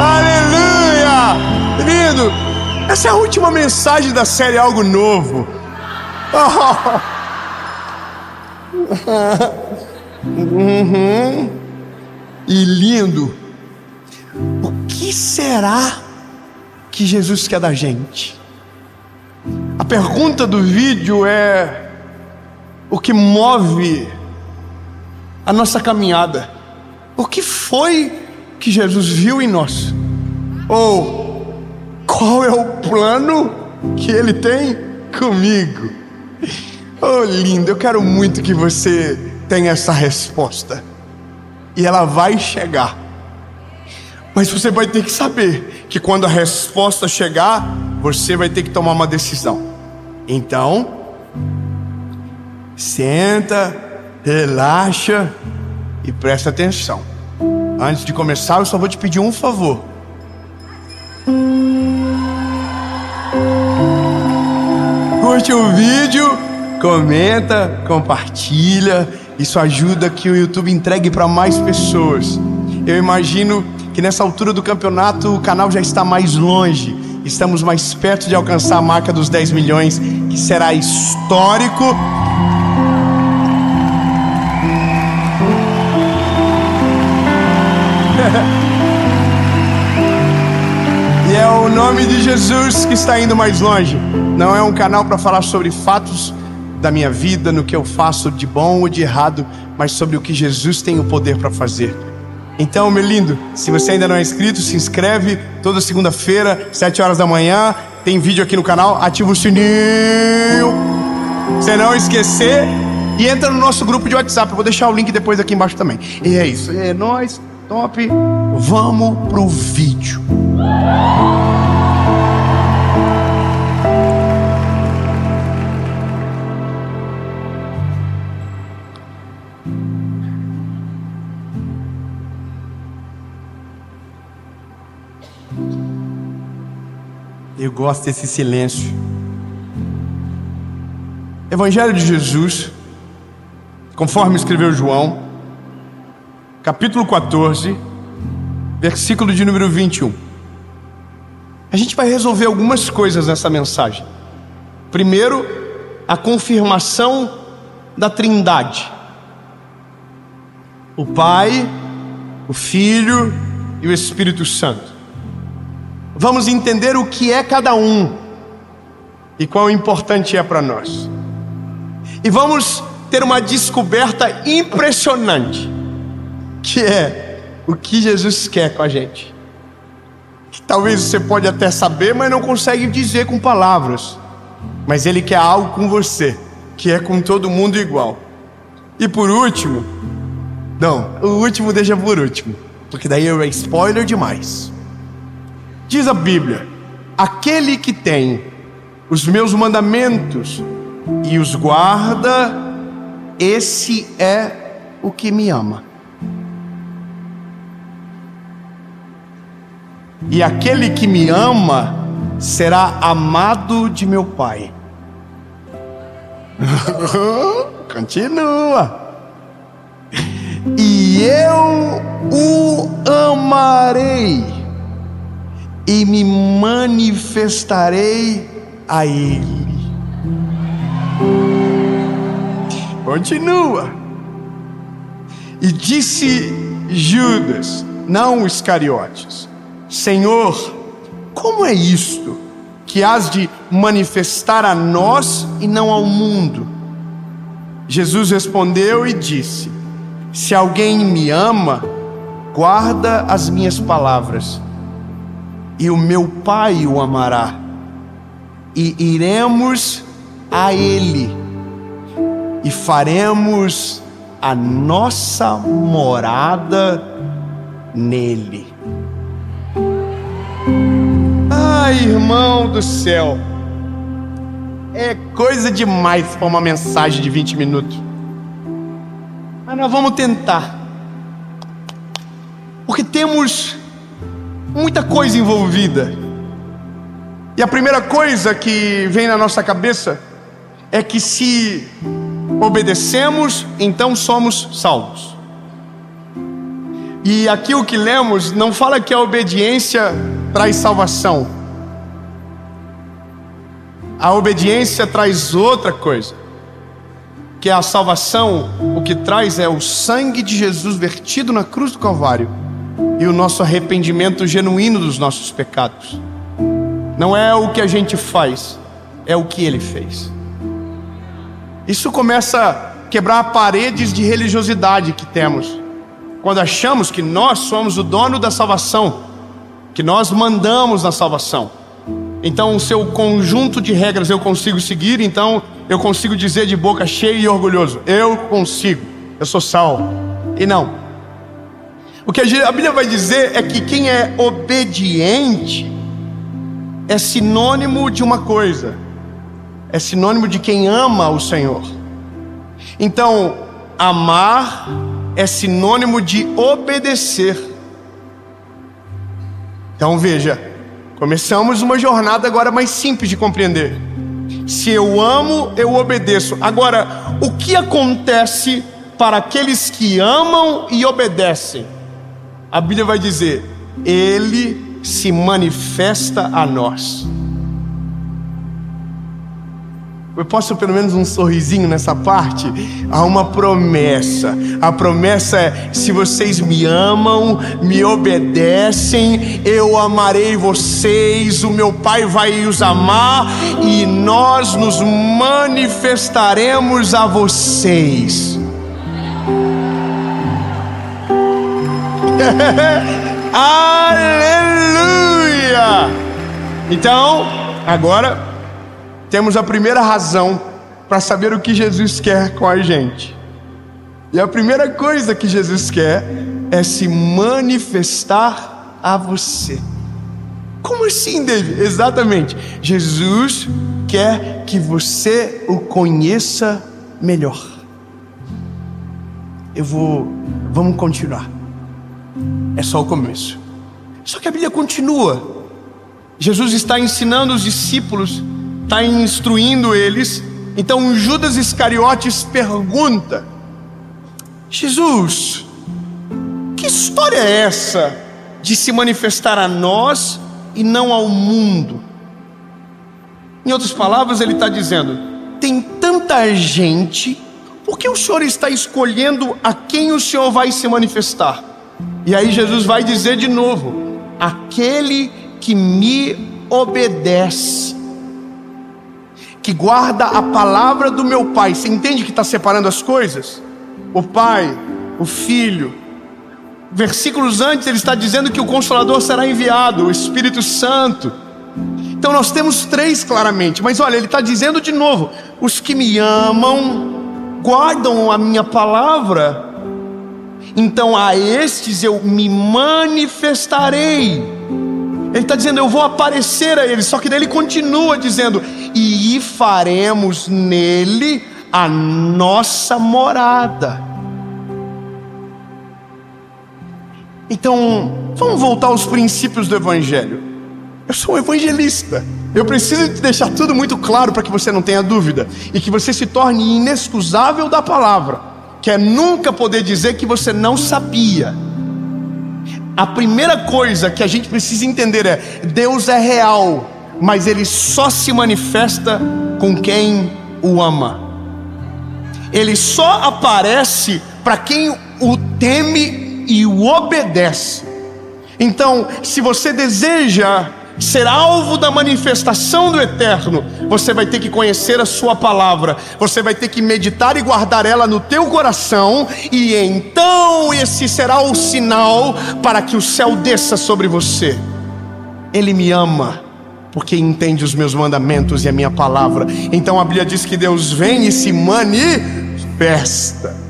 Aleluia! Lindo! Essa é a última mensagem da série Algo Novo. E lindo. O que será que Jesus quer da gente? A pergunta do vídeo é: o que move a nossa caminhada? O que foi que Jesus viu em nós? Ou qual é o plano que Ele tem comigo? Oh, lindo, eu quero muito que você tenha essa resposta. E ela vai chegar. Mas você vai ter que saber que quando a resposta chegar, você vai ter que tomar uma decisão. Então, senta, relaxa e presta atenção. Antes de começar, eu só vou te pedir um favor. Curte o vídeo, comenta, compartilha. Isso ajuda que o YouTube entregue para mais pessoas. Eu imagino que nessa altura do campeonato o canal já está mais longe. Estamos mais perto de alcançar a marca dos 10 milhões, que será histórico. E é o nome de Jesus que está indo mais longe. Não é um canal para falar sobre fatos da minha vida, no que eu faço de bom ou de errado, mas sobre o que Jesus tem o poder para fazer. Então, meu lindo, se você ainda não é inscrito, se inscreve. Toda segunda-feira, 7 horas da manhã, tem vídeo aqui no canal. Ativa o sininho, você não esquecer. E entra no nosso grupo de WhatsApp. Eu vou deixar o link depois aqui embaixo também. E é isso, é nóis, top. Vamos pro vídeo. Eu gosto desse silêncio. Evangelho de Jesus, conforme escreveu João, capítulo 14, versículo de número 21. A gente vai resolver algumas coisas nessa mensagem. Primeiro, a confirmação da Trindade: o Pai, o Filho e o Espírito Santo. Vamos entender o que é cada um e quão importante é para nós. E vamos ter uma descoberta impressionante, que é o que Jesus quer com a gente. Que talvez você pode até saber, mas não consegue dizer com palavras. Mas Ele quer algo com você, que é com todo mundo igual. E por último, não, o último deixa por último, porque daí é spoiler demais. Diz a Bíblia: aquele que tem os meus mandamentos e os guarda, esse é o que me ama. E aquele que me ama será amado de meu Pai. Continua. E eu o amarei e me manifestarei a Ele. Continua. E disse Judas, não Iscariotes: Senhor, como é isto que hás de manifestar a nós e não ao mundo? Jesus respondeu e disse: se alguém me ama, guarda as minhas palavras, e o meu Pai o amará, e iremos a Ele, e faremos a nossa morada nele. Ai, irmão do céu, é coisa demais para uma mensagem de 20 minutos. Mas nós vamos tentar, porque temos muita coisa envolvida. E a primeira coisa que vem na nossa cabeça é que se obedecemos, então somos salvos. E aqui o que lemos não fala que a obediência traz salvação. A obediência traz outra coisa, que é a salvação. O que traz é o sangue de Jesus vertido na cruz do Calvário e o nosso arrependimento genuíno dos nossos pecados. Não é o que a gente faz, é o que Ele fez. Isso começa a quebrar paredes de religiosidade que temos, quando achamos que nós somos o dono da salvação, que nós mandamos na salvação. Então o seu conjunto de regras eu consigo seguir, então eu consigo dizer de boca cheia e orgulhoso: eu consigo, eu sou salvo. E não. O que a Bíblia vai dizer é que quem é obediente é sinônimo de uma coisa: é sinônimo de quem ama o Senhor. Então, amar é sinônimo de obedecer. Então veja, começamos uma jornada agora mais simples de compreender. Se eu amo, eu obedeço. Agora, o que acontece para aqueles que amam e obedecem? A Bíblia vai dizer: Ele se manifesta a nós. Eu posso pelo menos um sorrisinho nessa parte? Há uma promessa. A promessa é: se vocês me amam, me obedecem, eu amarei vocês, o meu Pai vai os amar e nós nos manifestaremos a vocês. Aleluia! Então, agora temos a primeira razão para saber o que Jesus quer com a gente. E a primeira coisa que Jesus quer é se manifestar a você. Como assim, David? Exatamente. Jesus quer que você o conheça melhor. Vamos continuar. É só o começo. Só que a Bíblia continua. Jesus está ensinando os discípulos, está instruindo eles. Então Judas Iscariotes pergunta: Jesus, que história é essa de se manifestar a nós e não ao mundo? Em outras palavras, ele está dizendo: tem tanta gente, por que o Senhor está escolhendo a quem o Senhor vai se manifestar? E aí Jesus vai dizer de novo: aquele que me obedece, que guarda a palavra do meu Pai. Você entende que está separando as coisas? O Pai, o Filho. Versículos antes ele está dizendo que o Consolador será enviado, o Espírito Santo. Então nós temos três claramente. Mas olha, ele está dizendo de novo: os que me amam, guardam a minha palavra, então a estes eu me manifestarei. Ele está dizendo: eu vou aparecer a eles. Só que daí ele continua dizendo: e faremos nele a nossa morada. Então, vamos voltar aos princípios do Evangelho. Eu sou um evangelista. Eu preciso te deixar tudo muito claro para que você não tenha dúvida e que você se torne inexcusável da palavra, que é nunca poder dizer que você não sabia. A primeira coisa que a gente precisa entender é: Deus é real, mas Ele só se manifesta com quem o ama. Ele só aparece para quem o teme e o obedece. Então, se você deseja ser alvo da manifestação do Eterno, você vai ter que conhecer a sua palavra, você vai ter que meditar e guardar ela no teu coração, e então esse será o sinal para que o céu desça sobre você. Ele me ama porque entende os meus mandamentos e a minha palavra. Então a Bíblia diz que Deus vem e se manifesta.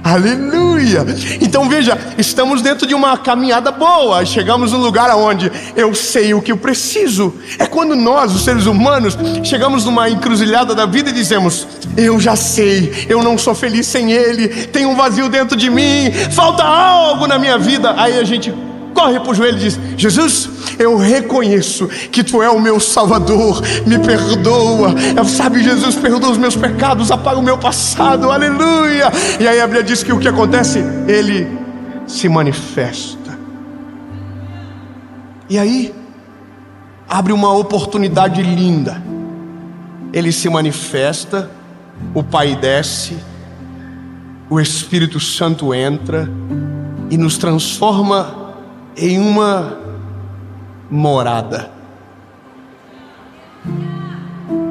Aleluia! Então veja, estamos dentro de uma caminhada boa. Chegamos num lugar onde eu sei o que eu preciso. É quando nós, os seres humanos, chegamos numa encruzilhada da vida e dizemos: eu já sei, eu não sou feliz sem Ele, tem um vazio dentro de mim, falta algo na minha vida. Aí a gente corre para o joelho e diz: Jesus, eu reconheço que Tu é o meu Salvador, me perdoa, sabe, Jesus, perdoa os meus pecados, apaga o meu passado, aleluia. E aí a Bíblia diz que o que acontece? Ele se manifesta. E aí abre uma oportunidade linda. Ele se manifesta, o Pai desce, o Espírito Santo entra e nos transforma em uma morada.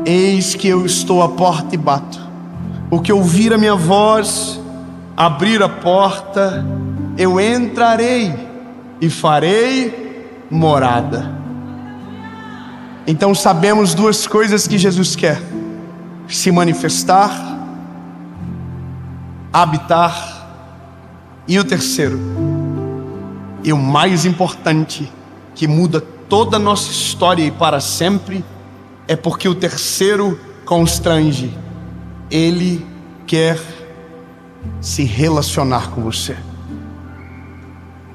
Eis que eu estou à porta e bato. O que ouvir a minha voz, abrir a porta, eu entrarei e farei morada. Então sabemos duas coisas que Jesus quer: se manifestar, habitar, e o terceiro, e o mais importante, que muda toda a nossa história e para sempre, é porque o terceiro constrange. Ele quer se relacionar com você,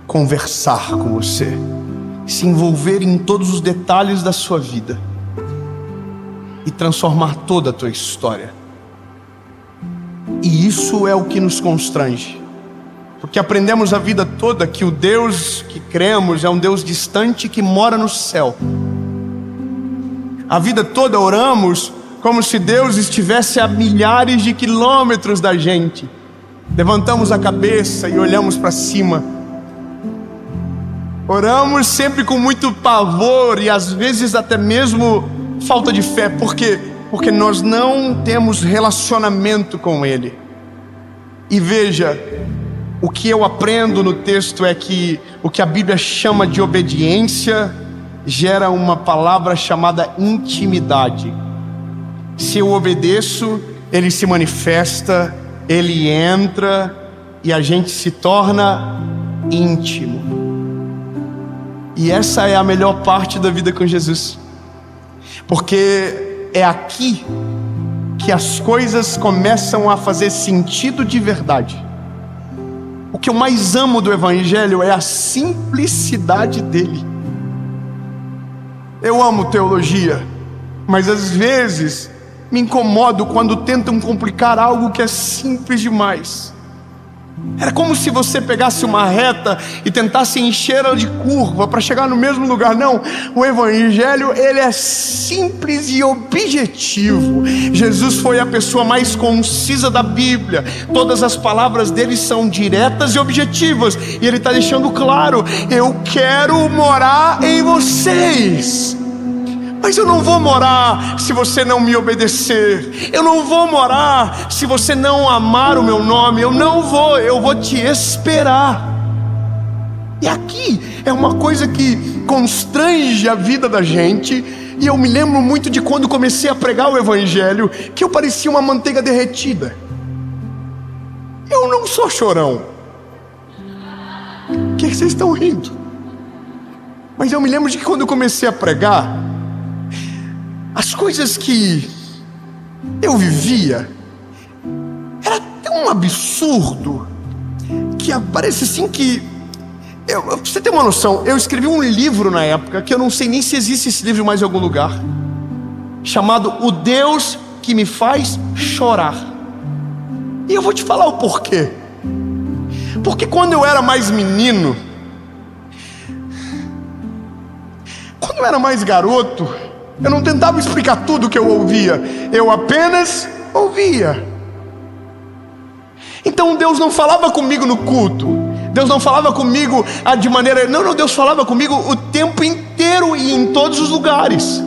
conversar com você, se envolver em todos os detalhes da sua vida e transformar toda a tua história. E isso é o que nos constrange, porque aprendemos a vida toda que o Deus que cremos é um Deus distante que mora no céu. A vida toda oramos como se Deus estivesse a milhares de quilômetros da gente. Levantamos a cabeça e olhamos para cima. Oramos sempre com muito pavor e às vezes até mesmo falta de fé. Por quê? Porque nós não temos relacionamento com Ele. E veja, o que eu aprendo no texto é que o que a Bíblia chama de obediência gera uma palavra chamada intimidade. Se eu obedeço, Ele se manifesta, Ele entra e a gente se torna íntimo. E essa é a melhor parte da vida com Jesus, porque é aqui que as coisas começam a fazer sentido de verdade. O que eu mais amo do Evangelho é a simplicidade dele. Eu amo teologia, mas às vezes me incomodo quando tentam complicar algo que é simples demais. Era como se você pegasse uma reta e tentasse encher ela de curva para chegar no mesmo lugar. Não, o Evangelho, ele é simples e objetivo. Jesus foi a pessoa mais concisa da Bíblia. Todas as palavras dele são diretas e objetivas. E ele está deixando claro: eu quero morar em vocês. Mas eu não vou morar se você não me obedecer. Eu não vou morar se você não amar o meu nome. Eu vou te esperar. E aqui é uma coisa que constrange a vida da gente. E eu me lembro muito de quando comecei a pregar o Evangelho, que eu parecia uma manteiga derretida. Eu não sou chorão. O que vocês estão rindo? Mas eu me lembro de que quando eu comecei a pregar, as coisas que eu vivia era tão absurdo que parece assim que pra você ter uma noção, eu escrevi um livro na época que eu não sei nem se existe esse livro mais em algum lugar, chamado O Deus que me faz chorar. E eu vou te falar o porquê. Porque quando eu era mais menino, quando eu era mais garoto, eu não tentava explicar tudo o que eu ouvia, eu apenas ouvia. Então Deus não falava comigo no culto, Deus não falava comigo de maneira... Não, Deus falava comigo o tempo inteiro e em todos os lugares.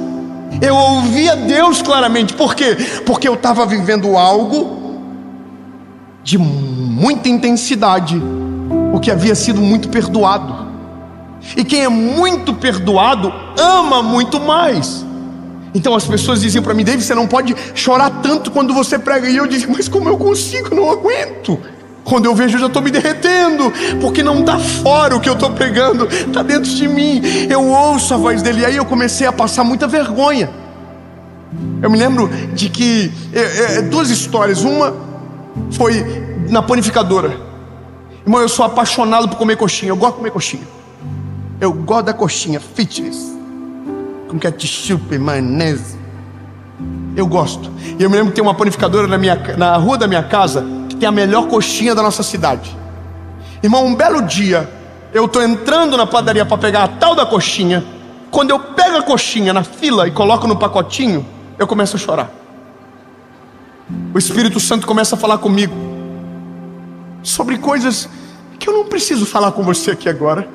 Eu ouvia Deus claramente. Por quê? Porque eu estava vivendo algo de muita intensidade, o que havia sido muito perdoado. E quem é muito perdoado ama muito mais. Então as pessoas diziam para mim: David, você não pode chorar tanto quando você prega. E eu dizia: mas como eu consigo? Não aguento. Quando eu vejo, eu já estou me derretendo, porque não está fora o que eu estou pregando, está dentro de mim. Eu ouço a voz dele. E aí eu comecei a passar muita vergonha. Eu me lembro de que duas histórias. Uma foi na panificadora. Irmão, eu sou apaixonado por comer coxinha. Eu gosto de comer coxinha. Eu gosto da coxinha fitness, com ketchup, maionese. Eu gosto. E eu me lembro que tem uma panificadora na rua da minha casa que tem a melhor coxinha da nossa cidade. Irmão, um belo dia, eu estou entrando na padaria para pegar a tal da coxinha. Quando eu pego a coxinha na fila e coloco no pacotinho, eu começo a chorar. O Espírito Santo começa a falar comigo sobre coisas que eu não preciso falar com você aqui agora.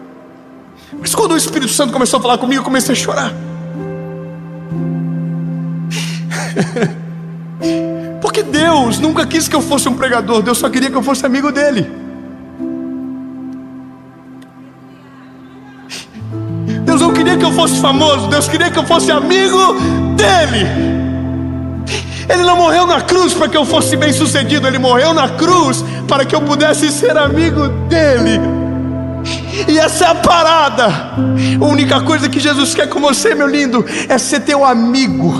Mas quando o Espírito Santo começou a falar comigo, eu comecei a chorar. Porque Deus nunca quis que eu fosse um pregador. Deus só queria que eu fosse amigo dele. Deus não queria que eu fosse famoso. Deus queria que eu fosse amigo dele. Ele não morreu na cruz para que eu fosse bem sucedido. Ele morreu na cruz para que eu pudesse ser amigo dele. E essa é a parada. A única coisa que Jesus quer com você, meu lindo, é ser teu amigo.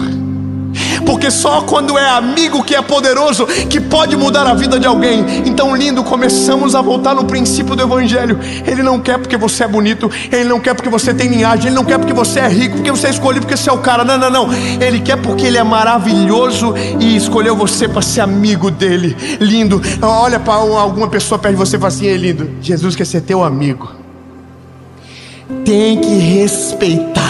Porque só quando é amigo que é poderoso, que pode mudar a vida de alguém. Então, lindo, começamos a voltar no princípio do Evangelho. Ele não quer porque você é bonito. Ele não quer porque você tem linhagem. Ele não quer porque você é rico, porque você é escolhido, porque você é o cara. Não, não, não. Ele quer porque Ele é maravilhoso e escolheu você para ser amigo dele. Lindo, olha para alguma pessoa perto de você e fala assim: ei, lindo, Jesus quer ser teu amigo. Tem que respeitar.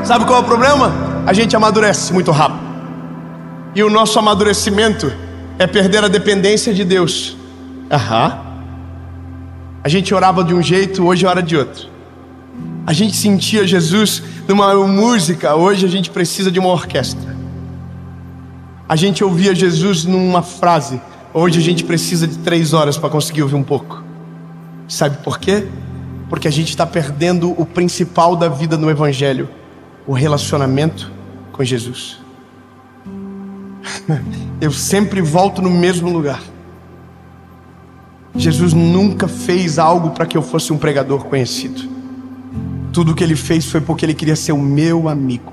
Sabe qual é o problema? A gente amadurece muito rápido. E o nosso amadurecimento é perder a dependência de Deus. A gente orava de um jeito, hoje ora de outro. A gente sentia Jesus numa música, hoje a gente precisa de uma orquestra. A gente ouvia Jesus numa frase, hoje a gente precisa de 3 horas para conseguir ouvir um pouco. Sabe por quê? Porque a gente está perdendo o principal da vida no Evangelho: o relacionamento com Jesus. Eu sempre volto no mesmo lugar. Jesus nunca fez algo para que eu fosse um pregador conhecido. Tudo que Ele fez foi porque Ele queria ser o meu amigo.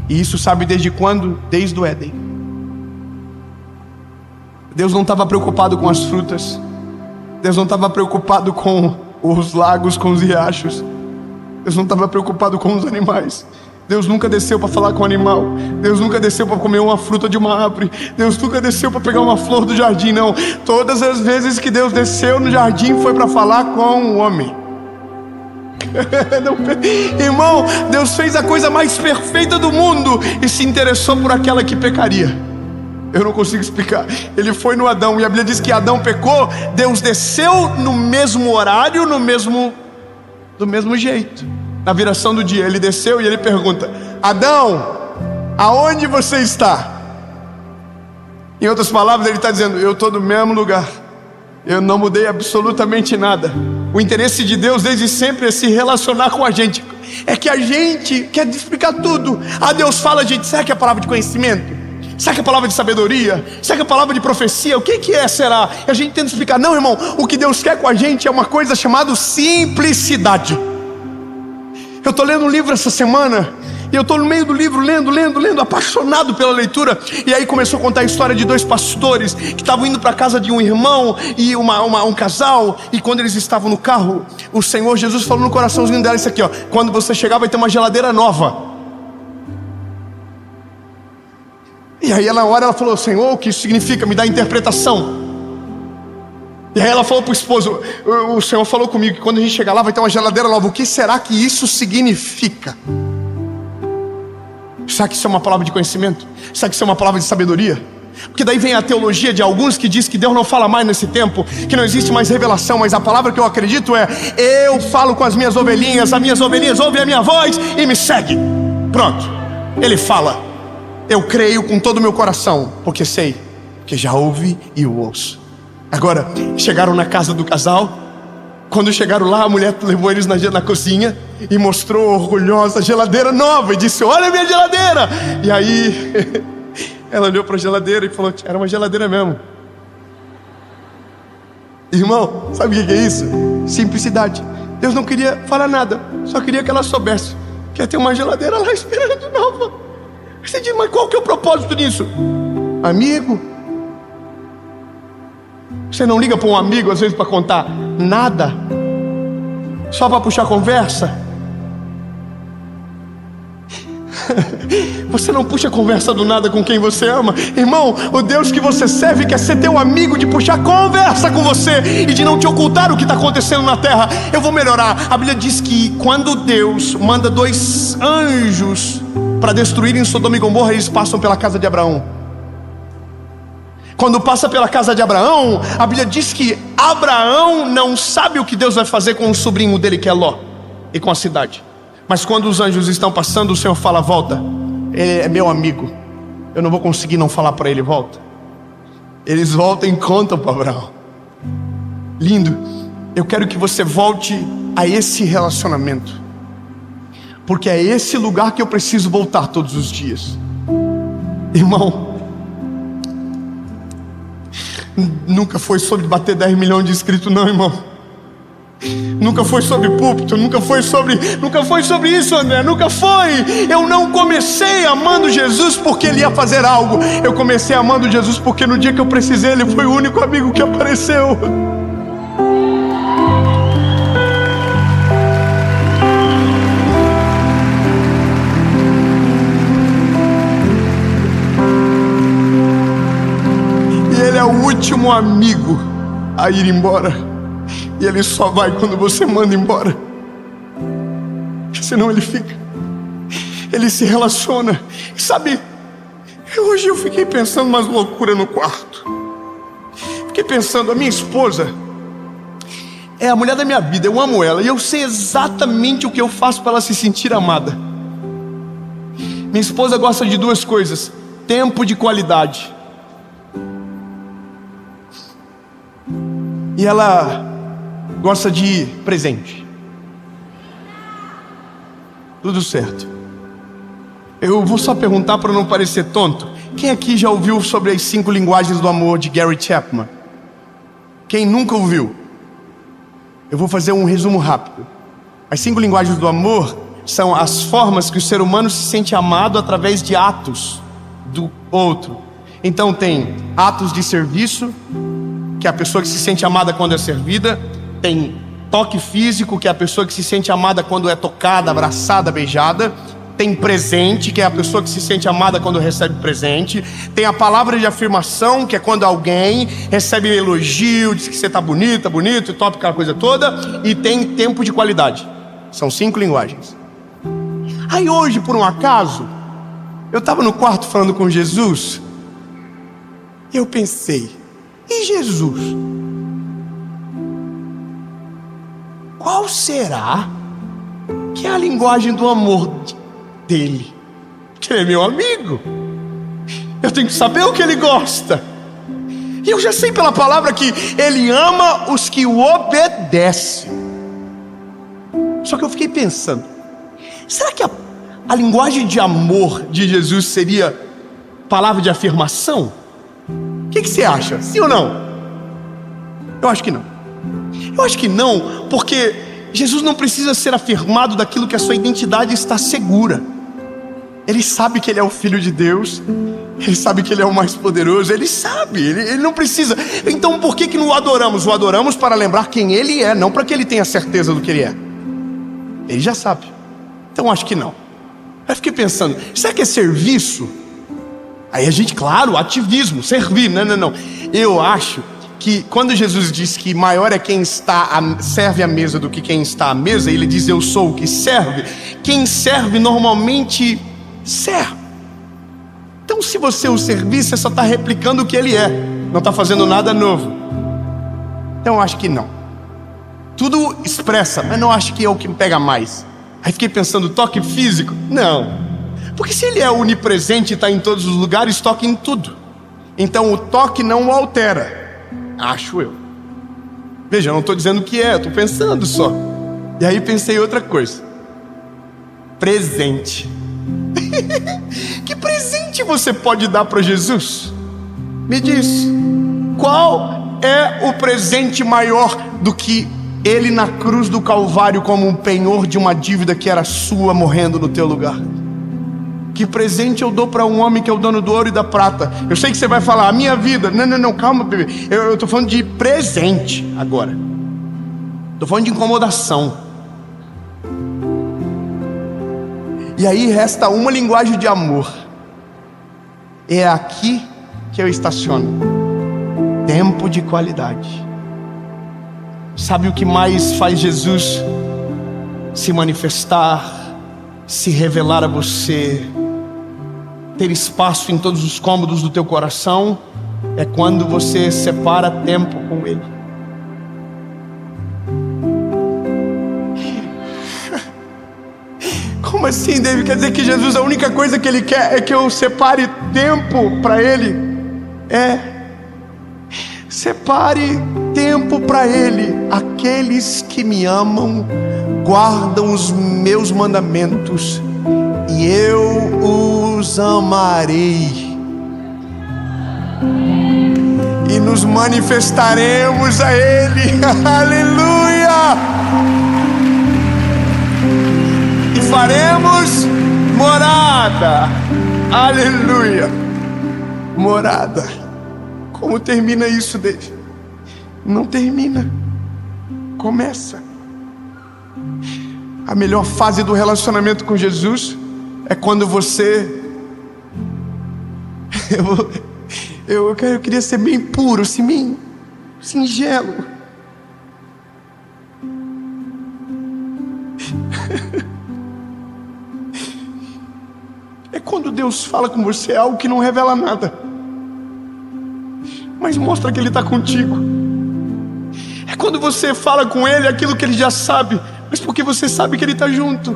E isso sabe desde quando? Desde o Éden. Deus não estava preocupado com as frutas. Deus não estava preocupado com os lagos, com os riachos. Deus não estava preocupado com os animais. Deus nunca desceu para falar com o animal. Deus nunca desceu para comer uma fruta de uma árvore. Deus nunca desceu para pegar uma flor do jardim, não. Todas as vezes que Deus desceu no jardim foi para falar com o homem. Irmão, Deus fez a coisa mais perfeita do mundo e se interessou por aquela que pecaria. Eu não consigo explicar. Ele foi no Adão e a Bíblia diz que Adão pecou. Deus desceu no mesmo horário, do mesmo jeito. Na viração do dia, Ele desceu e Ele pergunta: Adão, aonde você está? Em outras palavras, Ele está dizendo: eu estou no mesmo lugar. Eu não mudei absolutamente nada. O interesse de Deus desde sempre é se relacionar com a gente. É que a gente quer explicar tudo. Deus fala, a gente, será que é a palavra de conhecimento? Será que é a palavra de sabedoria? Será que é a palavra de profecia? O que é, será? E a gente tenta explicar. Não, irmão, o que Deus quer com a gente é uma coisa chamada simplicidade. Eu estou lendo um livro essa semana, e eu estou no meio do livro, lendo, apaixonado pela leitura. E aí começou a contar a história de 2 pastores que estavam indo para a casa de um irmão e um casal. E quando eles estavam no carro, o Senhor Jesus falou no coraçãozinho dela isso aqui, ó: quando você chegar vai ter uma geladeira nova. E aí na hora ela falou: Senhor, o que isso significa? Me dá a interpretação. E aí ela falou para o esposo: o Senhor falou comigo que quando a gente chegar lá vai ter uma geladeira nova. O que será que isso significa? Será que isso é uma palavra de conhecimento? Será que isso é uma palavra de sabedoria? Porque daí vem a teologia de alguns que diz que Deus não fala mais nesse tempo, que não existe mais revelação. Mas a palavra que eu acredito é: eu falo com as minhas ovelhinhas ouvem a minha voz e me seguem. Pronto, Ele fala. Eu creio com todo o meu coração, porque sei, porque já ouvi e o ouço. Agora, chegaram na casa do casal. Quando chegaram lá, a mulher levou eles na cozinha e mostrou orgulhosa a geladeira nova e disse: olha a minha geladeira. E aí ela olhou para a geladeira e falou: era uma geladeira mesmo. Irmão, sabe o que é isso? Simplicidade. Deus não queria falar nada, só queria que ela soubesse que ia ter uma geladeira lá esperando nova. Você diz, mas qual que é o propósito disso? Amigo. Você não liga para um amigo às vezes para contar nada, só para puxar conversa? Você não puxa conversa do nada com quem você ama. Irmão, o Deus que você serve quer ser teu amigo, de puxar conversa com você e de não te ocultar o que está acontecendo na terra. Eu vou melhorar. A Bíblia diz que quando Deus manda 2 anjos para destruírem Sodoma e Gomorra, eles passam pela casa de Abraão. Quando passa pela casa de Abraão, a Bíblia diz que Abraão não sabe o que Deus vai fazer com o sobrinho dele, que é Ló, e com a cidade. Mas quando os anjos estão passando, o Senhor fala, volta. Ele é meu amigo, eu não vou conseguir não falar para ele, volta. Eles voltam e contam para Abraão. Lindo. Eu quero que você volte a esse relacionamento, porque é esse lugar que eu preciso voltar todos os dias. Irmão, nunca foi sobre bater 10 milhões de inscritos não, irmão. Nunca foi sobre púlpito, nunca foi sobre isso, André, nunca foi. Eu não comecei amando Jesus porque Ele ia fazer algo. Eu comecei amando Jesus porque no dia que eu precisei, Ele foi o único amigo que apareceu. E Ele é o último amigo a ir embora. E Ele só vai quando você manda embora. Senão Ele fica. Ele se relaciona. Sabe, hoje eu fiquei pensando umas loucuras no quarto. Fiquei pensando, a minha esposa é a mulher da minha vida, eu amo ela. E eu sei exatamente o que eu faço para ela se sentir amada. Minha esposa gosta de 2 coisas: tempo de qualidade. E ela gosta de presente. Tudo certo. Eu vou só perguntar para não parecer tonto. Quem aqui já ouviu sobre as 5 linguagens do amor de Gary Chapman? Quem nunca ouviu? Eu vou fazer um resumo rápido. As 5 linguagens do amor são as formas que o ser humano se sente amado através de atos do outro. Então tem atos de serviço, que é a pessoa que se sente amada quando é servida. Tem toque físico, que é a pessoa que se sente amada quando é tocada, abraçada, beijada. Tem presente, que é a pessoa que se sente amada quando recebe presente. Tem a palavra de afirmação, que é quando alguém recebe elogio, diz que você está bonita, bonito, top, aquela coisa toda. E tem tempo de qualidade. São 5 linguagens. Aí hoje, por um acaso, eu estava no quarto falando com Jesus. E eu pensei, e Jesus? Qual será que é a linguagem do amor dele? Que ele é meu amigo. Eu tenho que saber o que ele gosta. E eu já sei pela palavra que ele ama os que o obedecem. Só que eu fiquei pensando, será que a linguagem de amor de Jesus seria palavra de afirmação? O que você acha? Sim ou não? Eu acho que não. Eu acho que não, porque Jesus não precisa ser afirmado daquilo que a sua identidade está segura. Ele sabe que Ele é o Filho de Deus. Ele sabe que Ele é o mais poderoso. Ele sabe, ele não precisa. Então por que o adoramos? O adoramos para lembrar quem Ele é, não para que Ele tenha certeza do que Ele é. Ele já sabe. Então acho que não. Aí fiquei pensando, será que é serviço? Aí a gente, claro, ativismo, servir. Não. Eu acho que quando Jesus diz que maior é quem serve à mesa do que quem está à mesa, Ele diz eu sou o que serve. Quem serve normalmente serve. Então se você o servir, você só está replicando o que Ele é, não está fazendo nada novo. Então eu acho que não. Tudo expressa, mas não acho que é o que me pega mais. Aí fiquei pensando, toque físico? Não. Porque se Ele é onipresente e está em todos os lugares, toca em tudo. Então o toque não o altera. Acho eu. Veja, eu não estou dizendo o que é, eu estou pensando só. E aí pensei outra coisa. Presente. Que presente você pode dar para Jesus? Me diz, qual é o presente maior do que Ele na cruz do Calvário como um penhor de uma dívida que era sua, morrendo no teu lugar. Que presente eu dou para um homem que é o dono do ouro e da prata? Eu sei que você vai falar, a minha vida. Não, calma, bebê. Eu estou falando de presente agora. Estou falando de incomodação. E aí resta uma linguagem de amor. É aqui que eu estaciono. Tempo de qualidade. Sabe o que mais faz Jesus se manifestar, se revelar a você, ter espaço em todos os cômodos do teu coração? É quando você separa tempo com Ele. Como assim, David? Quer dizer que Jesus, a única coisa que Ele quer é que eu separe tempo para Ele? Separe tempo para Ele. Aqueles que me amam guardam os meus mandamentos, e eu os amarei, e nos manifestaremos a Ele. Aleluia! E faremos morada. Aleluia! Morada. Como termina isso, David? Não termina, começa. A melhor fase do relacionamento com Jesus é quando você... Eu queria ser bem puro, assim, bem singelo. É quando Deus fala com você algo que não revela nada, mas mostra que Ele está contigo. É quando você fala com Ele aquilo que Ele já sabe, mas porque você sabe que Ele está junto.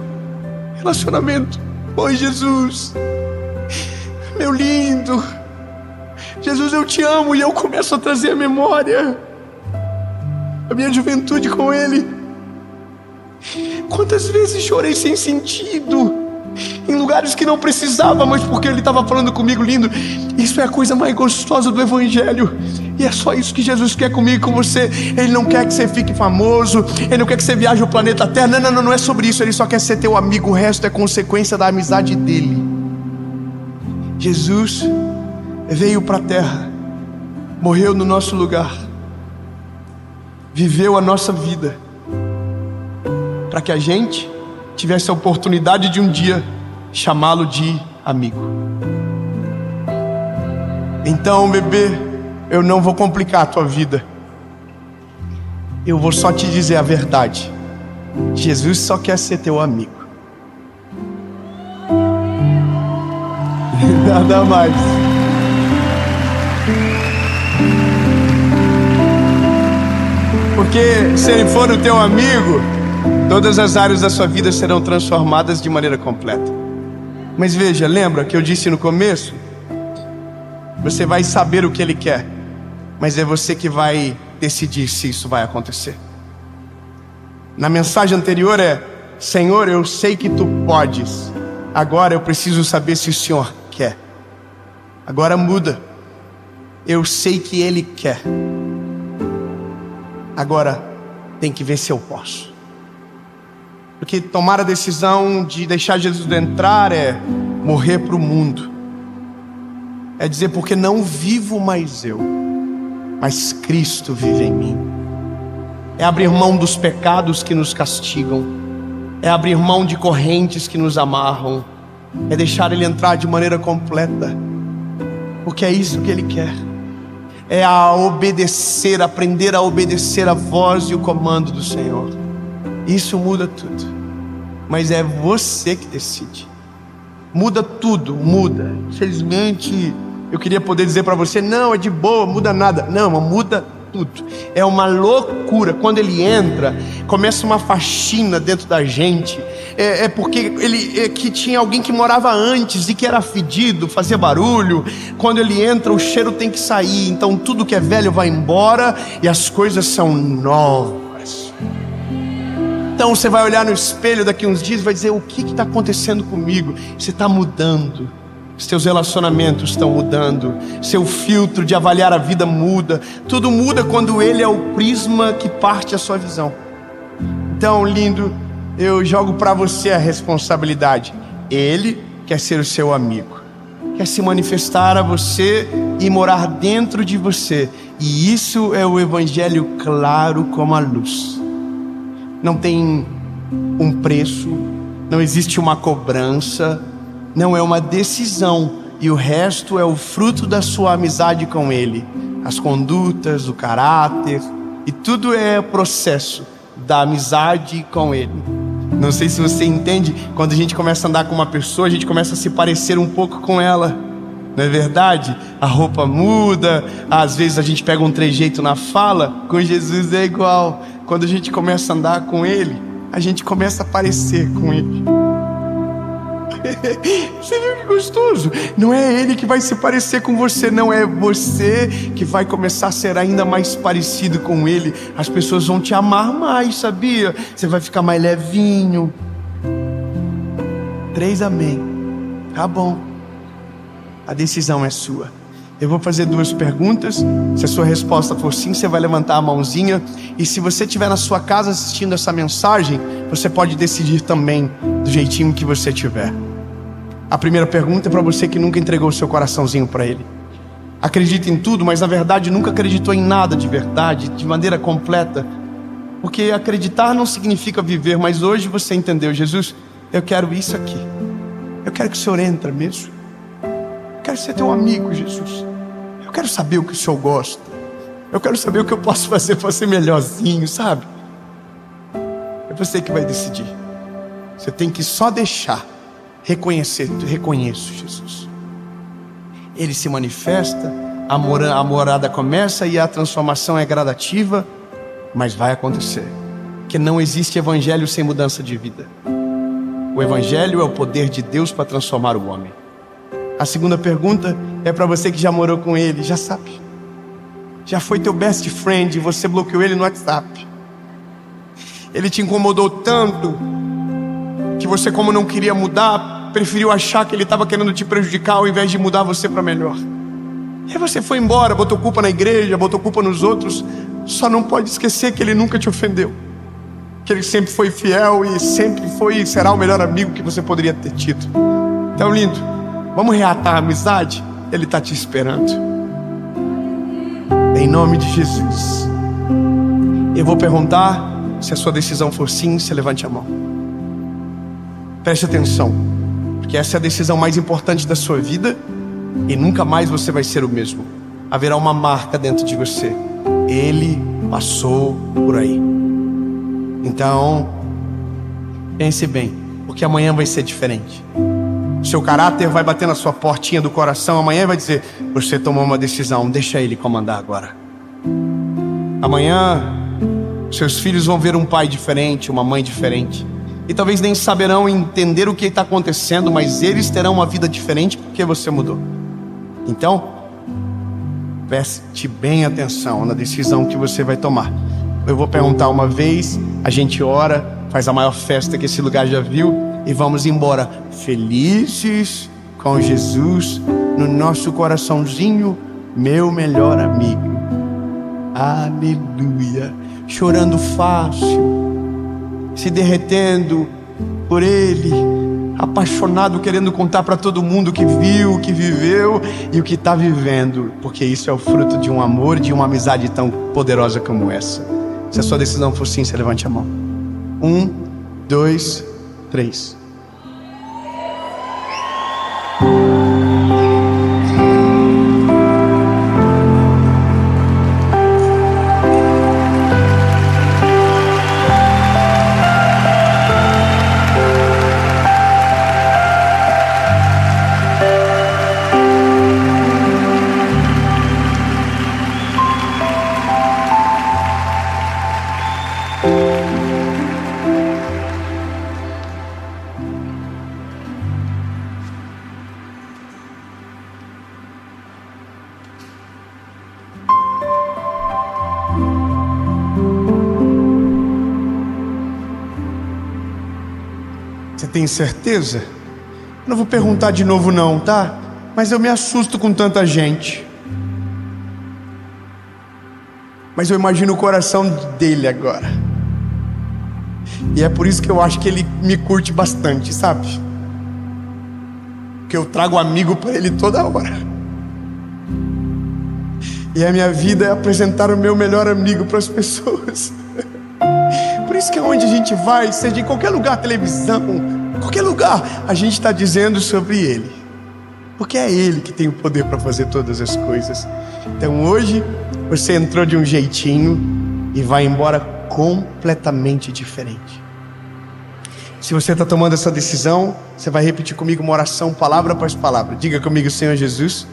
Relacionamento. Oi, Jesus, meu lindo, Jesus, eu te amo. E eu começo a trazer a memória a minha juventude com Ele. Quantas vezes chorei sem sentido, em lugares que não precisava, mas porque Ele estava falando comigo. Lindo. Isso é a coisa mais gostosa do Evangelho. E é só isso que Jesus quer comigo e com você. Ele não quer que você fique famoso, Ele não quer que você viaje o planeta Terra. Não é sobre isso. Ele só quer ser teu amigo. O resto é consequência da amizade dEle. Jesus veio para a terra, morreu no nosso lugar, viveu a nossa vida, para que a gente tivesse a oportunidade de um dia chamá-lo de amigo. Então, bebê, eu não vou complicar a tua vida. Eu vou só te dizer a verdade. Jesus só quer ser teu amigo. Nada mais. Porque se Ele for o teu amigo, todas as áreas da sua vida serão transformadas de maneira completa. Mas veja, lembra que eu disse no começo? Você vai saber o que Ele quer, mas é você que vai decidir se isso vai acontecer. Na mensagem anterior Senhor, eu sei que Tu podes. Agora eu preciso saber se o Senhor quer. Agora muda. Eu sei que Ele quer. Agora tem que ver se eu posso. Porque tomar a decisão de deixar Jesus entrar é morrer para o mundo. É dizer, porque não vivo mais eu, mas Cristo vive em mim. É abrir mão dos pecados que nos castigam. É abrir mão de correntes que nos amarram. É deixar Ele entrar de maneira completa. Porque é isso que Ele quer. É a obedecer, aprender a obedecer a voz e o comando do Senhor. Isso muda tudo. Mas é você que decide. Muda tudo, muda. Infelizmente, eu queria poder dizer para você, não, é de boa, muda nada. Não, muda tudo. É uma loucura. Quando Ele entra, começa uma faxina dentro da gente. É porque que tinha alguém que morava antes e que era fedido, fazia barulho. Quando Ele entra, o cheiro tem que sair. Então tudo que é velho vai embora e as coisas são novas. Então você vai olhar no espelho daqui uns dias e vai dizer, o que está acontecendo comigo? Você está mudando. Seus relacionamentos estão mudando. Seu filtro de avaliar a vida muda. Tudo muda quando Ele é o prisma que parte a sua visão. Então, lindo, eu jogo para você a responsabilidade. Ele quer ser o seu amigo, quer se manifestar a você e morar dentro de você. E isso é o evangelho claro como a luz. Não tem um preço, não existe uma cobrança, não é uma decisão. E o resto é o fruto da sua amizade com Ele. As condutas, o caráter, e tudo é processo da amizade com Ele. Não sei se você entende, quando a gente começa a andar com uma pessoa, a gente começa a se parecer um pouco com ela. Não é verdade? A roupa muda, às vezes a gente pega um trejeito na fala. Com Jesus é igual. Quando a gente começa a andar com Ele, a gente começa a parecer com Ele. Você viu que gostoso? Não é Ele que vai se parecer com você, não, é você que vai começar a ser ainda mais parecido com Ele. As pessoas vão te amar mais, sabia? Você vai ficar mais levinho. 3 amém. Tá bom. A decisão é sua. Eu vou fazer 2 perguntas. Se a sua resposta for sim, você vai levantar a mãozinha. E se você estiver na sua casa assistindo essa mensagem, você pode decidir também do jeitinho que você tiver. A primeira pergunta é para você que nunca entregou o seu coraçãozinho para Ele. Acredita em tudo, mas na verdade nunca acreditou em nada de verdade, de maneira completa. Porque acreditar não significa viver, mas hoje você entendeu. Jesus, eu quero isso aqui. Eu quero que o Senhor entre mesmo. Eu quero ser teu amigo, Jesus. Eu quero saber o que o Senhor gosta. Eu quero saber o que eu posso fazer para ser melhorzinho, sabe? É você que vai decidir. Você tem que só deixar reconhecer. Reconheço, Jesus. Ele se manifesta, a morada começa e a transformação é gradativa, mas vai acontecer. Porque não existe evangelho sem mudança de vida. O evangelho é o poder de Deus para transformar o homem. A segunda pergunta é para você que já morou com Ele, já sabe. Já foi teu best friend e você bloqueou ele no WhatsApp. Ele te incomodou tanto que você, como não queria mudar, preferiu achar que ele estava querendo te prejudicar ao invés de mudar você para melhor. E aí você foi embora, botou culpa na igreja, botou culpa nos outros. Só não pode esquecer que ele nunca te ofendeu, que ele sempre foi fiel e sempre foi e será o melhor amigo que você poderia ter tido. Então, lindo, vamos reatar a amizade? Ele está te esperando. Em nome de Jesus. Eu vou perguntar. Se a sua decisão for sim, você levante a mão. Preste atenção, porque essa é a decisão mais importante da sua vida. E nunca mais você vai ser o mesmo. Haverá uma marca dentro de você. Ele passou por aí. Então, pense bem, porque amanhã vai ser diferente. Seu caráter vai bater na sua portinha do coração. Amanhã vai dizer: você tomou uma decisão, deixa Ele comandar agora. Amanhã seus filhos vão ver um pai diferente, uma mãe diferente. E talvez nem saberão entender o que está acontecendo, mas eles terão uma vida diferente porque você mudou. Então, preste bem atenção na decisão que você vai tomar. Eu vou perguntar uma vez, a gente ora, faz a maior festa que esse lugar já viu e vamos embora felizes com Jesus no nosso coraçãozinho, meu melhor amigo. Aleluia. Chorando fácil, se derretendo por Ele, apaixonado, querendo contar para todo mundo o que viu, o que viveu e o que está vivendo, porque isso é o fruto de um amor, de uma amizade tão poderosa como essa. Se a sua decisão for sim, você levante a mão. 1, 2, 3. Você tem certeza? Eu não vou perguntar de novo não, tá? Mas eu me assusto com tanta gente. Mas eu imagino o coração dele agora. E é por isso que eu acho que ele me curte bastante, sabe? Porque eu trago amigo para ele toda hora. E a minha vida é apresentar o meu melhor amigo para as pessoas. Por isso que aonde a gente vai, seja em qualquer lugar, televisão, qualquer lugar, a gente está dizendo sobre ele. Porque é ele que tem o poder para fazer todas as coisas. Então hoje você entrou de um jeitinho e vai embora completamente diferente. Se você está tomando essa decisão, você vai repetir comigo uma oração, palavra após palavra. Diga comigo: Senhor Jesus,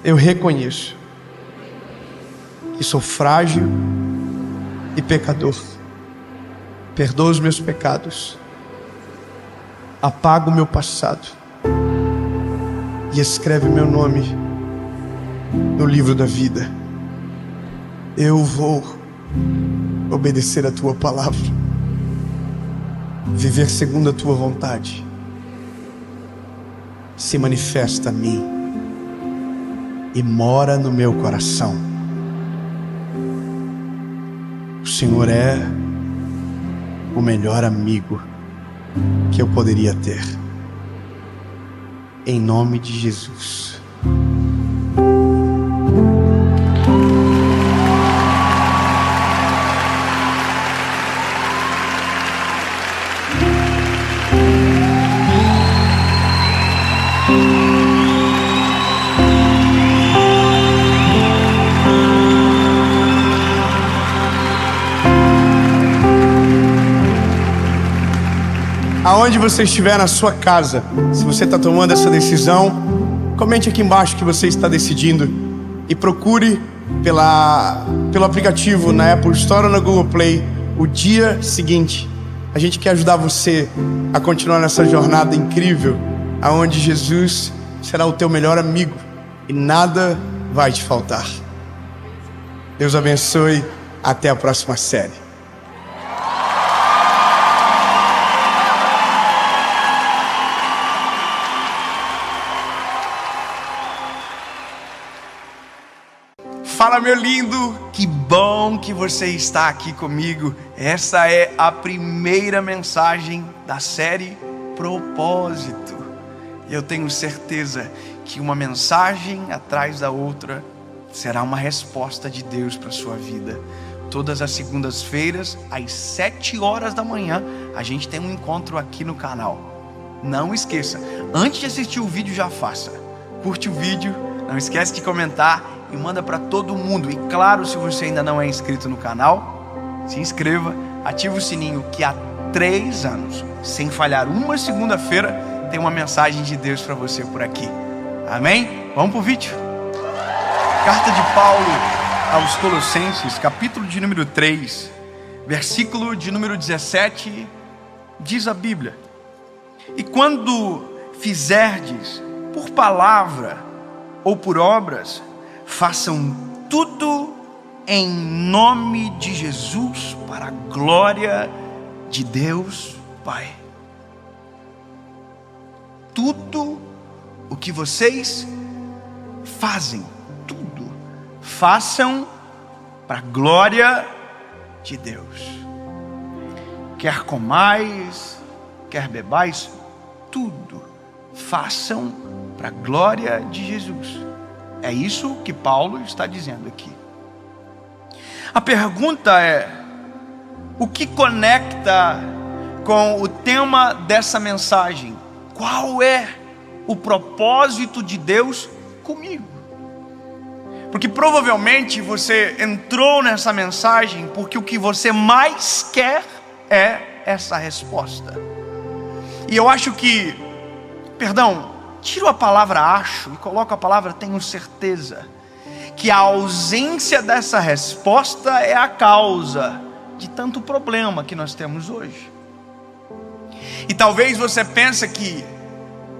eu reconheço que sou frágil e pecador. Perdoa os meus pecados, apaga o meu passado e escreve meu nome no livro da vida. Eu vou obedecer a tua palavra, viver segundo a tua vontade. Se manifesta a mim e mora no meu coração. O Senhor é o melhor amigo que eu poderia ter. Em nome de Jesus. Aonde você estiver na sua casa, se você está tomando essa decisão, comente aqui embaixo que você está decidindo e procure pelo aplicativo na Apple Store ou na Google Play o dia seguinte. A gente quer ajudar você a continuar nessa jornada incrível, aonde Jesus será o teu melhor amigo e nada vai te faltar. Deus abençoe. Até a próxima série. Fala, meu lindo, que bom que você está aqui comigo. Essa é a primeira mensagem da série Propósito. E eu tenho certeza que uma mensagem atrás da outra será uma resposta de Deus para a sua vida. Todas as segundas-feiras, às 7 horas da manhã, a gente tem um encontro aqui no canal. Não esqueça, antes de assistir o vídeo, já faça. Curte o vídeo, não esquece de comentar e manda para todo mundo. E claro, se você ainda não é inscrito no canal, se inscreva, ativa o sininho, que há 3 anos, sem falhar uma segunda-feira, tem uma mensagem de Deus para você por aqui. Amém? Vamos pro vídeo. Carta de Paulo aos Colossenses, capítulo de número 3, versículo de número 17, diz a Bíblia: e quando fizerdes por palavra ou por obras, façam tudo em nome de Jesus, para a glória de Deus Pai. Tudo o que vocês fazem, tudo, façam para a glória de Deus. Quer comais, quer bebais, tudo façam para a glória de Jesus. É isso que Paulo está dizendo aqui. A pergunta é: o que conecta com o tema dessa mensagem? Qual é o propósito de Deus comigo? Porque provavelmente você entrou nessa mensagem porque o que você mais quer é essa resposta. E eu acho que, tiro a palavra acho e coloco a palavra tenho certeza, que a ausência dessa resposta é a causa de tanto problema que nós temos hoje. E talvez você pense que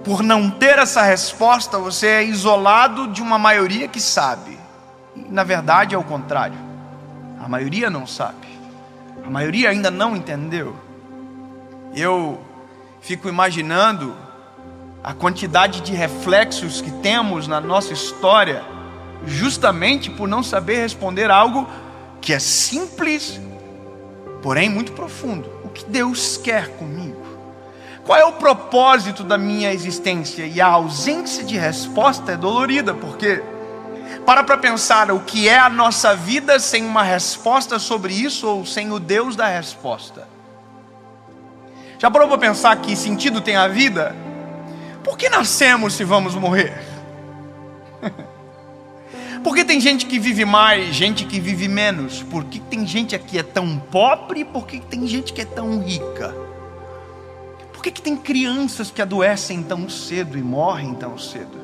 por não ter essa resposta você é isolado de uma maioria que sabe. E na verdade é o contrário. A maioria não sabe. A maioria ainda não entendeu. Eu fico imaginando a quantidade de reflexos que temos na nossa história, justamente por não saber responder algo que é simples porém muito profundo. O que Deus quer comigo? Qual é o propósito da minha existência? E a ausência de resposta é dolorida, porque para pensar o que é a nossa vida sem uma resposta sobre isso, ou sem o Deus da resposta. Já parou para pensar que sentido tem a vida? Por que nascemos se vamos morrer? Por que tem gente que vive mais, gente que vive menos? Por que tem gente aqui que é tão pobre? Por que tem gente que é tão rica? Por que tem crianças que adoecem tão cedo e morrem tão cedo?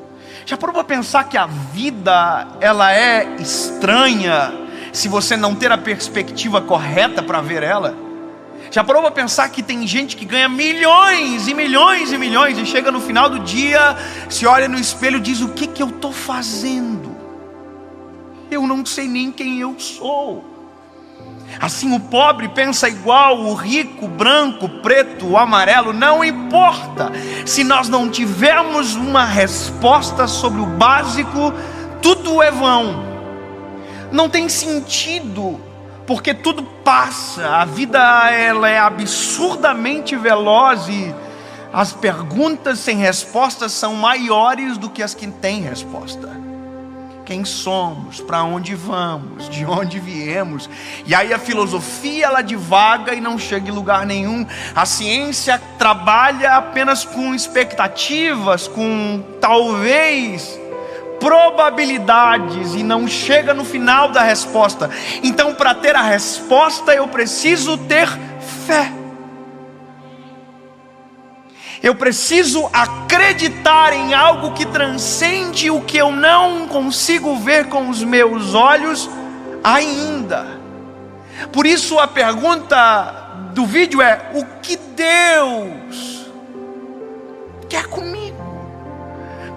Já parou para pensar que a vida, ela é estranha se você não ter a perspectiva correta para ver ela? Já parou para pensar que tem gente que ganha milhões e milhões e milhões e chega no final do dia, se olha no espelho e diz: o que eu estou fazendo? Eu não sei nem quem eu sou. Assim o pobre pensa igual, o rico, branco, preto, amarelo, não importa. Se nós não tivermos uma resposta sobre o básico, tudo é vão. Não tem sentido, porque tudo passa. A vida, ela é absurdamente veloz e as perguntas sem respostas são maiores do que as que têm resposta. Quem somos, para onde vamos, de onde viemos. E aí a filosofia, ela divaga e não chega em lugar nenhum. A ciência trabalha apenas com expectativas, com talvez probabilidades, e não chega no final da resposta. Então, para ter a resposta, eu preciso ter fé. Eu preciso acreditar em algo que transcende o que eu não consigo ver com os meus olhos ainda. Por isso a pergunta do vídeo é: o que Deus quer comigo?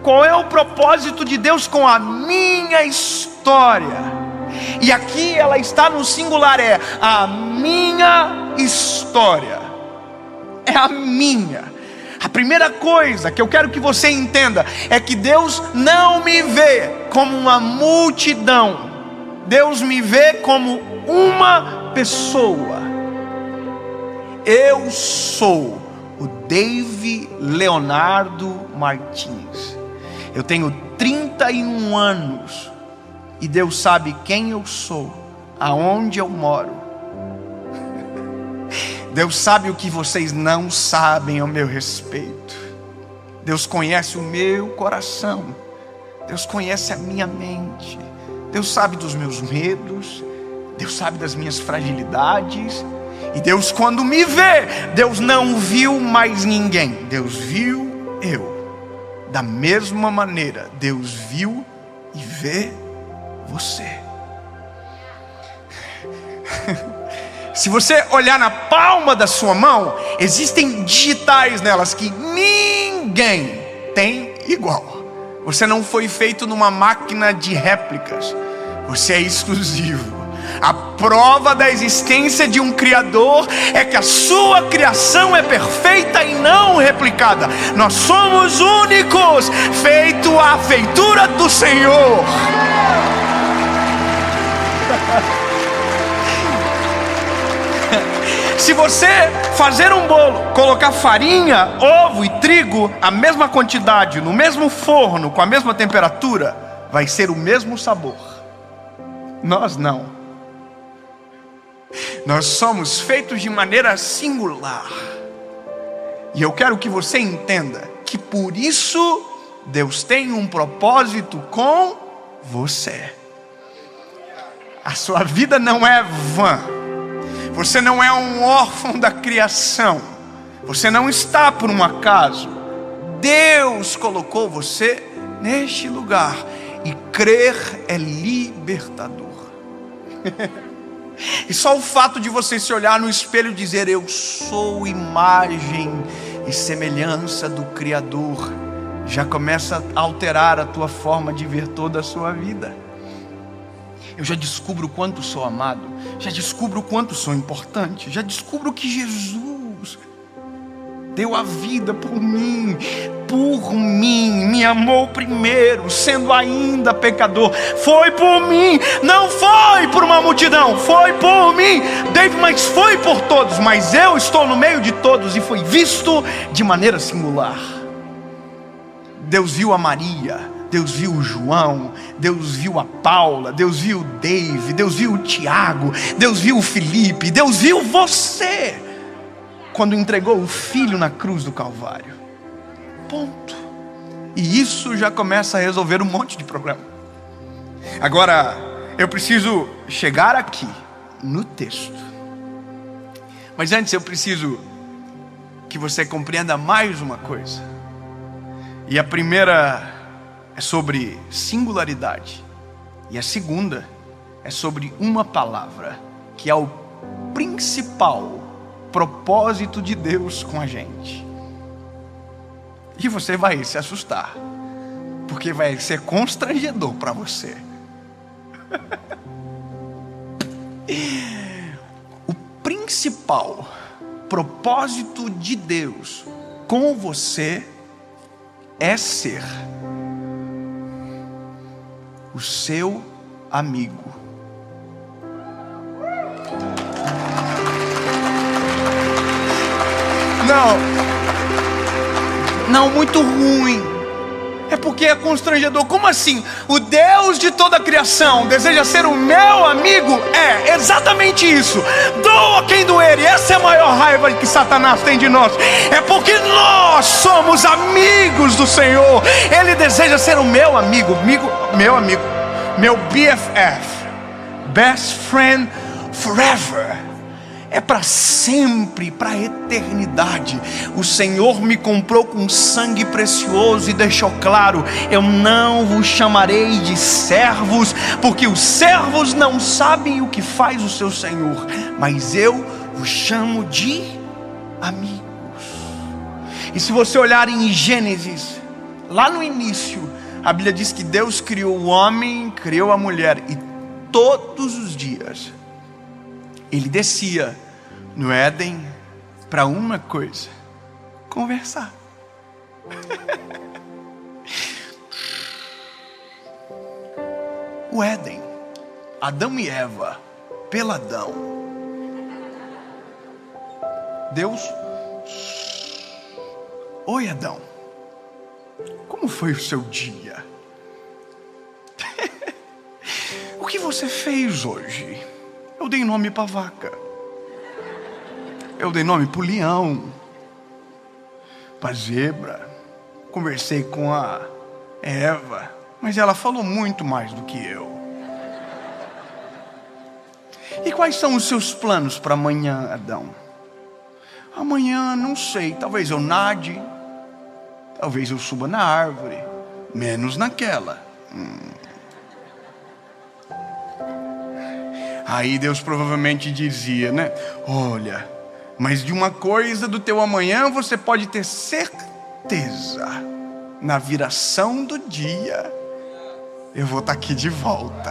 Qual é o propósito de Deus com a minha história? E aqui ela está no singular, é a minha história. É a minha. A primeira coisa que eu quero que você entenda é que Deus não me vê como uma multidão. Deus me vê como uma pessoa. Eu sou o Dave Leonardo Martins. Eu tenho 31 anos e Deus sabe quem eu sou, aonde eu moro. Deus sabe o que vocês não sabem ao meu respeito. Deus conhece o meu coração. Deus conhece a minha mente. Deus sabe dos meus medos. Deus sabe das minhas fragilidades. E Deus, quando me vê, Deus não viu mais ninguém. Deus viu eu. Da mesma maneira, Deus viu e vê você. Se você olhar na palma da sua mão, existem digitais nelas que ninguém tem igual. Você não foi feito numa máquina de réplicas. Você é exclusivo. A prova da existência de um Criador é que a sua criação é perfeita e não replicada. Nós somos únicos, feito à feitura do Senhor. Se você fazer um bolo, colocar farinha, ovo e trigo, a mesma quantidade, no mesmo forno, com a mesma temperatura, vai ser o mesmo sabor. Nós não. Nós somos feitos de maneira singular. E eu quero que você entenda que por isso Deus tem um propósito com você. A sua vida não é vã. Você não é um órfão da criação. Você não está por um acaso. Deus colocou você neste lugar. E crer é libertador. E só o fato de você se olhar no espelho e dizer: eu sou imagem e semelhança do Criador, já começa a alterar a tua forma de ver toda a sua vida. Eu já descubro o quanto sou amado, já descubro o quanto sou importante, já descubro que Jesus deu a vida por mim, me amou primeiro, sendo ainda pecador. Foi por mim, não foi por uma multidão, foi por mim. David, mas foi por todos, mas eu estou no meio de todos e fui visto de maneira singular. Deus viu a Maria, Deus viu o João, Deus viu a Paula, Deus viu o Dave, Deus viu o Tiago, Deus viu o Felipe, Deus viu você, quando entregou o Filho na cruz do Calvário. Ponto. E isso já começa a resolver um monte de problema. Agora, eu preciso chegar aqui, no texto. Mas antes eu preciso que você compreenda mais uma coisa. E a primeira é sobre singularidade. E a segunda é sobre uma palavra, que é o principal propósito de Deus com a gente. E você vai se assustar, porque vai ser constrangedor para você. O principal propósito de Deus com você é ser o seu amigo. Não, muito ruim. É porque é constrangedor. Como assim? O Deus de toda a criação deseja ser o meu amigo? É exatamente isso. Doa quem doer. E essa é a maior raiva que Satanás tem de nós. É porque nós somos amigos do Senhor. Ele deseja ser o meu amigo, meu BFF, Best Friend Forever. É para sempre, para a eternidade. O Senhor me comprou com sangue precioso e deixou claro: eu não vos chamarei de servos, porque os servos não sabem o que faz o seu Senhor, mas eu vos chamo de amigos. E se você olhar em Gênesis, lá no início, a Bíblia diz que Deus criou o homem, criou a mulher, e todos os dias ele descia no Éden para uma coisa: conversar. O Éden, Adão e Eva, peladão. Deus: oi Adão, como foi o seu dia? O que você fez hoje? Eu dei nome para vaca, eu dei nome para o leão, para zebra. Conversei com a Eva, mas ela falou muito mais do que eu. E quais são os seus planos para amanhã, Adão? Amanhã não sei, talvez eu nade, talvez eu suba na árvore, menos naquela. Aí Deus provavelmente dizia, né? Olha, mas de uma coisa do teu amanhã você pode ter certeza: na viração do dia eu vou estar aqui de volta.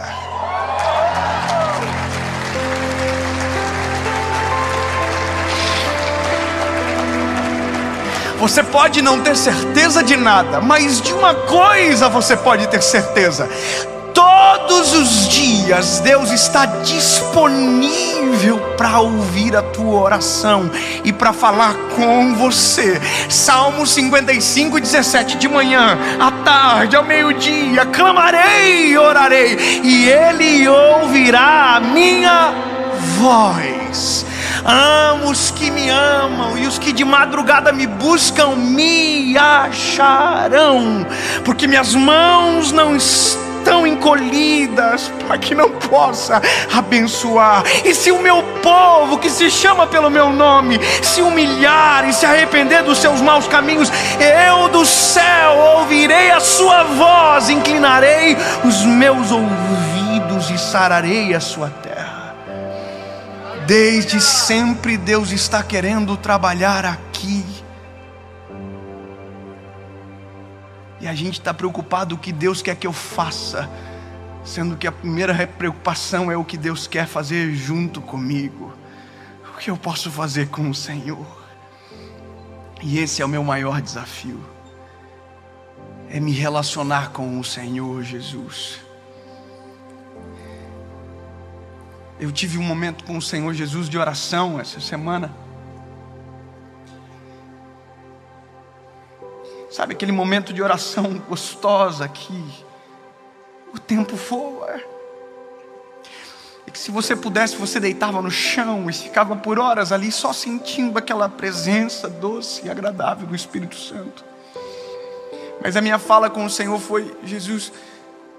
Você pode não ter certeza de nada, mas de uma coisa você pode ter certeza: todos os dias Deus está disponível para ouvir a tua oração e para falar com você. Salmo 55:17: de manhã, à tarde, ao meio-dia, clamarei e orarei, e Ele ouvirá a minha voz. Amo os que me amam, e os que de madrugada me buscam me acharão, porque minhas mãos não estão encolhidas para que não possa abençoar. E se o meu povo, que se chama pelo meu nome, se humilhar e se arrepender dos seus maus caminhos, eu do céu ouvirei a sua voz, inclinarei os meus ouvidos e sararei a sua terra. Desde sempre Deus está querendo trabalhar aqui. E a gente está preocupado o que Deus quer que eu faça, sendo que a primeira preocupação é o que Deus quer fazer junto comigo. O que eu posso fazer com o Senhor? E esse é o meu maior desafio. É me relacionar com o Senhor Jesus. Eu tive um momento com o Senhor Jesus de oração essa semana. Sabe aquele momento de oração gostosa que o tempo voa? E que se você pudesse, você deitava no chão e ficava por horas ali só sentindo aquela presença doce e agradável do Espírito Santo. Mas a minha fala com o Senhor foi: Jesus,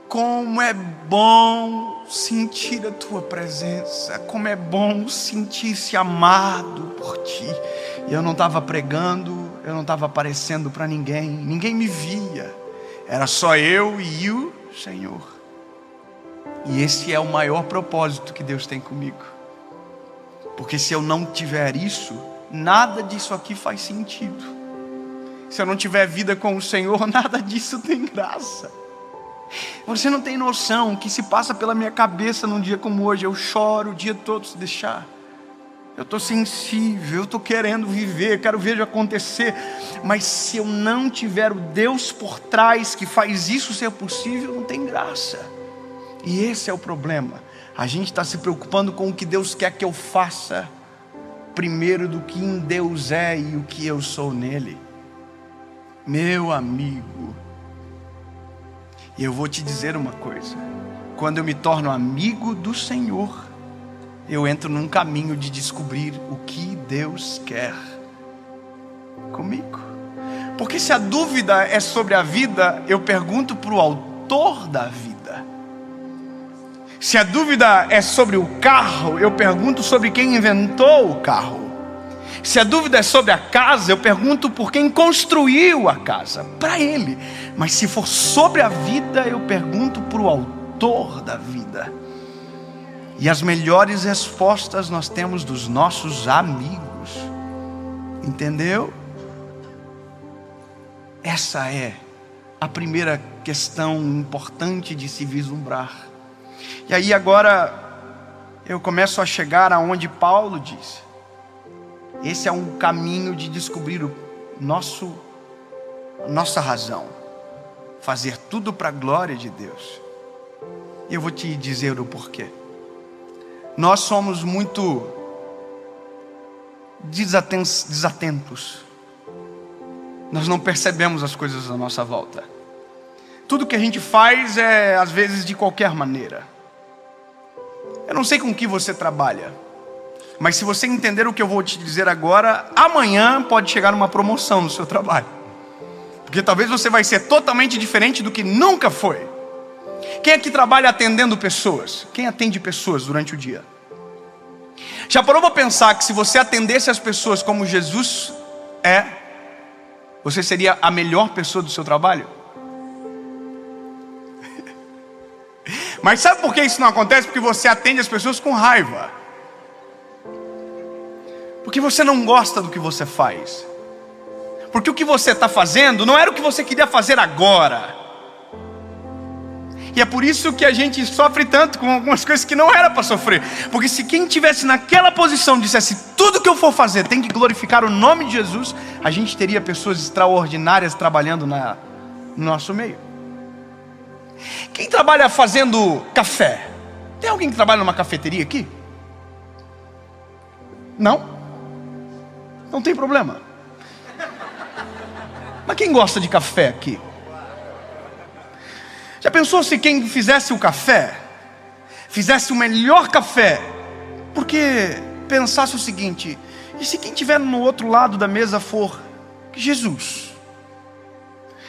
como é bom sentir a Tua presença, como é bom sentir-se amado por Ti. E eu não estava pregando, eu não estava aparecendo para ninguém, ninguém me via, era só eu e o Senhor. E esse é o maior propósito que Deus tem comigo, porque se eu não tiver isso, nada disso aqui faz sentido. Se eu não tiver vida com o Senhor, nada disso tem graça. Você não tem noção que se passa pela minha cabeça num dia como hoje. Eu choro o dia todo se deixar. Eu estou sensível, eu estou querendo viver, quero ver acontecer. Mas se eu não tiver o Deus por trás que faz isso ser possível, não tem graça. E esse é o problema. A gente está se preocupando com o que Deus quer que eu faça, primeiro do que em Deus é e o que eu sou nele. Meu amigo, e eu vou te dizer uma coisa: quando eu me torno amigo do Senhor, eu entro num caminho de descobrir o que Deus quer comigo. Porque se a dúvida é sobre a vida, eu pergunto para o autor da vida. Se a dúvida é sobre o carro, eu pergunto sobre quem inventou o carro. Se a dúvida é sobre a casa, eu pergunto por quem construiu a casa, para ele. Mas se for sobre a vida, eu pergunto para o autor da vida. E as melhores respostas nós temos dos nossos amigos. Entendeu? Essa é a primeira questão importante de se vislumbrar. E aí agora eu começo a chegar aonde Paulo disse: esse é um caminho de descobrir nossa razão. Fazer tudo para a glória de Deus. E eu vou te dizer o porquê. Nós somos muito desatentos. Nós não percebemos as coisas à nossa volta. Tudo que a gente faz é, às vezes, de qualquer maneira. Eu não sei com que você trabalha, mas se você entender o que eu vou te dizer agora, amanhã pode chegar uma promoção no seu trabalho. Porque talvez você vai ser totalmente diferente do que nunca foi. Quem aqui trabalha atendendo pessoas? Quem atende pessoas durante o dia? Já parou para pensar que se você atendesse as pessoas como Jesus é, você seria a melhor pessoa do seu trabalho? Mas sabe por que isso não acontece? Porque você atende as pessoas com raiva. Porque você não gosta do que você faz. Porque o que você está fazendo não era o que você queria fazer agora. E é por isso que a gente sofre tanto com algumas coisas que não era para sofrer. Porque se quem estivesse naquela posição dissesse: tudo que eu for fazer tem que glorificar o nome de Jesus, a gente teria pessoas extraordinárias trabalhando no nosso meio. Quem trabalha fazendo café? Tem alguém que trabalha numa cafeteria aqui? Não? Não tem problema. Mas quem gosta de café aqui? Já pensou se quem fizesse o café fizesse o melhor café? Porque pensasse o seguinte: e se quem estiver no outro lado da mesa for Jesus?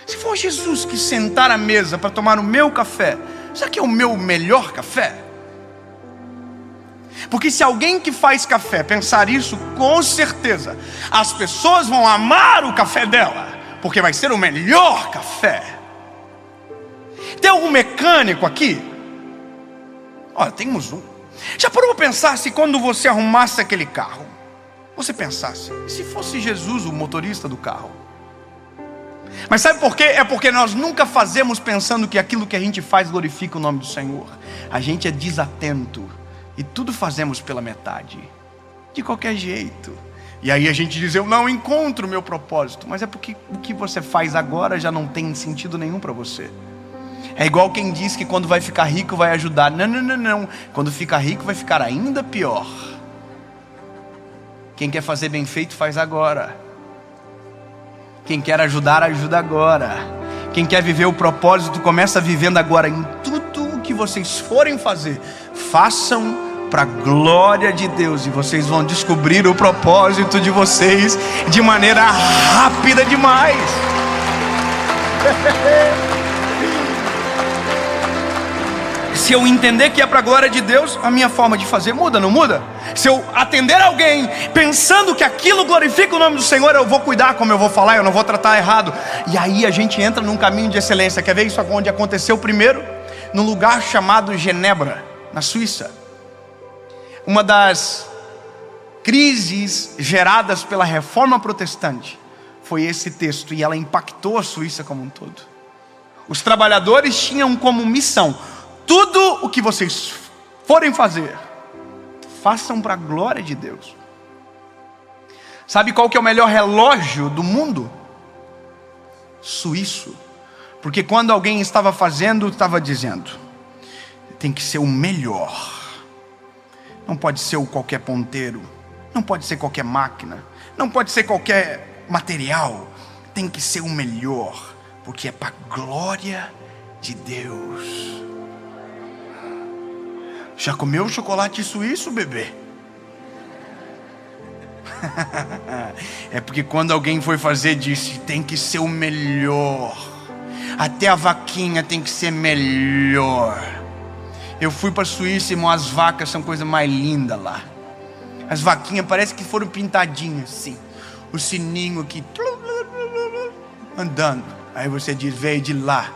Se for Jesus que sentar à mesa para tomar o meu café, será que é o meu melhor café? Porque se alguém que faz café pensar isso, com certeza as pessoas vão amar o café dela, porque vai ser o melhor café. Tem algum mecânico aqui? Olha, temos um. Já parou para pensar se quando você arrumasse aquele carro, você pensasse: e se fosse Jesus o motorista do carro? Mas sabe por quê? É porque nós nunca fazemos pensando que aquilo que a gente faz glorifica o nome do Senhor. A gente é desatento e tudo fazemos pela metade, de qualquer jeito, E aí a gente diz, eu não encontro o meu propósito. Mas é porque o que você faz agora já não tem sentido nenhum para você. É igual quem diz que quando vai ficar rico vai ajudar. Não, não, não, não. Quando fica rico vai ficar ainda pior. Quem quer fazer bem feito faz agora. Quem quer ajudar, ajuda agora. Quem quer viver o propósito, começa vivendo agora. Em tudo o que vocês forem fazer, façam para a glória de Deus. E vocês vão descobrir o propósito de vocês de maneira rápida demais. Se eu entender que é para a glória de Deus, a minha forma de fazer muda, não muda? Se eu atender alguém pensando que aquilo glorifica o nome do Senhor, eu vou cuidar como eu vou falar, eu não vou tratar errado. E aí a gente entra num caminho de excelência. Quer ver isso onde aconteceu primeiro? Num lugar chamado Genebra, na Suíça. Uma das crises geradas pela reforma protestante foi esse texto, e ela impactou a Suíça como um todo. Os trabalhadores tinham como missão: tudo o que vocês forem fazer, façam para a glória de Deus. Sabe qual que é o melhor relógio do mundo? Suíço. Porque quando alguém estava fazendo, estava dizendo, tem que ser o melhor. Não pode ser o qualquer ponteiro, não pode ser qualquer máquina, não pode ser qualquer material. Tem que ser o melhor, porque é para a glória de Deus. Já comeu chocolate suíço, bebê? É porque quando alguém foi fazer, disse, tem que ser o melhor. Até a vaquinha tem que ser melhor. Eu fui para a Suíça, irmão, as vacas são coisa mais linda lá. As vaquinhas parece que foram pintadinhas assim. O sininho aqui andando. Aí você diz, veio de lá.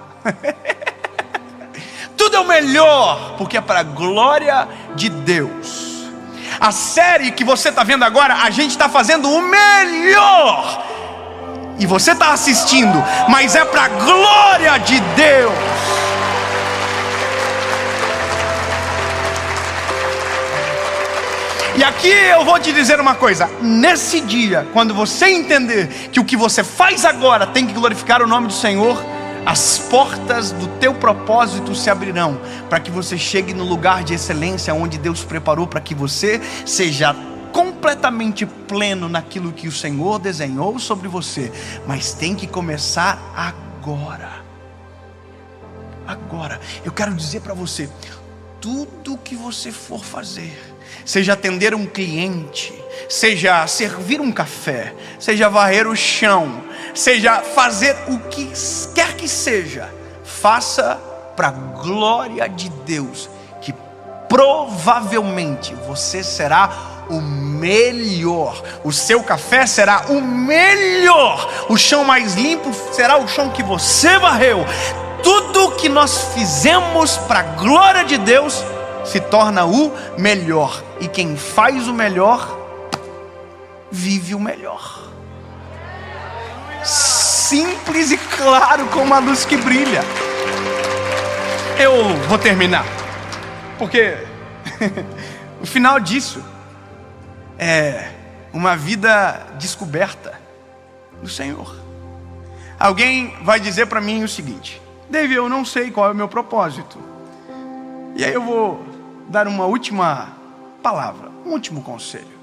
Tudo é o melhor, porque é para a glória de Deus. A série que você está vendo agora, a gente está fazendo o melhor. E você está assistindo, mas é para a glória de Deus. E aqui eu vou te dizer uma coisa. Nesse dia, quando você entender que o que você faz agora tem que glorificar o nome do Senhor, as portas do teu propósito se abrirão, para que você chegue no lugar de excelência onde Deus preparou, para que você seja completamente pleno naquilo que o Senhor desenhou sobre você. Mas tem que começar agora. Agora. Eu quero dizer para você, tudo que você for fazer, seja atender um cliente, seja servir um café, seja varrer o chão, seja fazer o que quer que seja, faça para a glória de Deus, que provavelmente você será o melhor. O seu café será o melhor. O chão mais limpo será o chão que você varreu. Tudo que nós fizemos para a glória de Deus se torna o melhor. E quem faz o melhor, vive o melhor. Simples e claro como a luz que brilha. Eu vou terminar, porque o final disso é uma vida descoberta do Senhor. Alguém vai dizer para mim o seguinte: David, eu não sei qual é o meu propósito. E aí eu vou dar uma última palavra, um último conselho.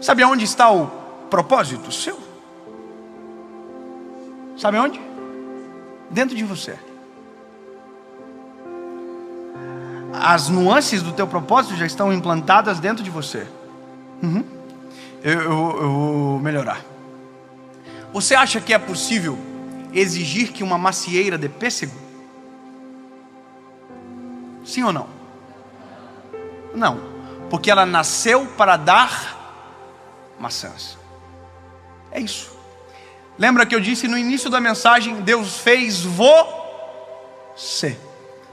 Sabe aonde está o propósito seu? Sabe onde? Dentro de você. As nuances do teu propósito já estão implantadas dentro de você. Eu vou melhorar. Você acha que é possível exigir que uma macieira dê pêssego? Sim ou não? Não, porque ela nasceu para dar maçãs. É isso. Lembra que eu disse no início da mensagem, Deus fez você.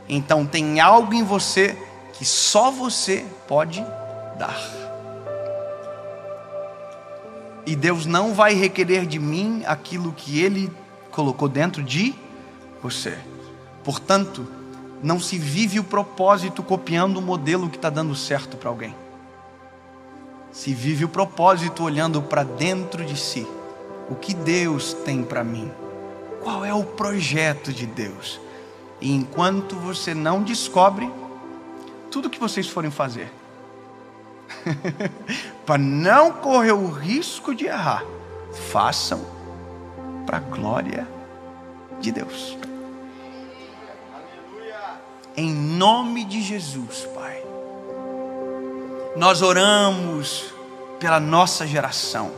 Então tem algo em você que só você pode dar. E Deus não vai requerer de mim aquilo que Ele colocou dentro de você. Portanto, não se vive o propósito copiando um modelo que está dando certo para alguém. se vive o propósito olhando para dentro de si. O que Deus tem para mim? Qual é o projeto de Deus? E enquanto você não descobre, tudo que vocês forem fazer, para não correr o risco de errar, façam para a glória de Deus. Em nome de Jesus, Pai, nós oramos pela nossa geração,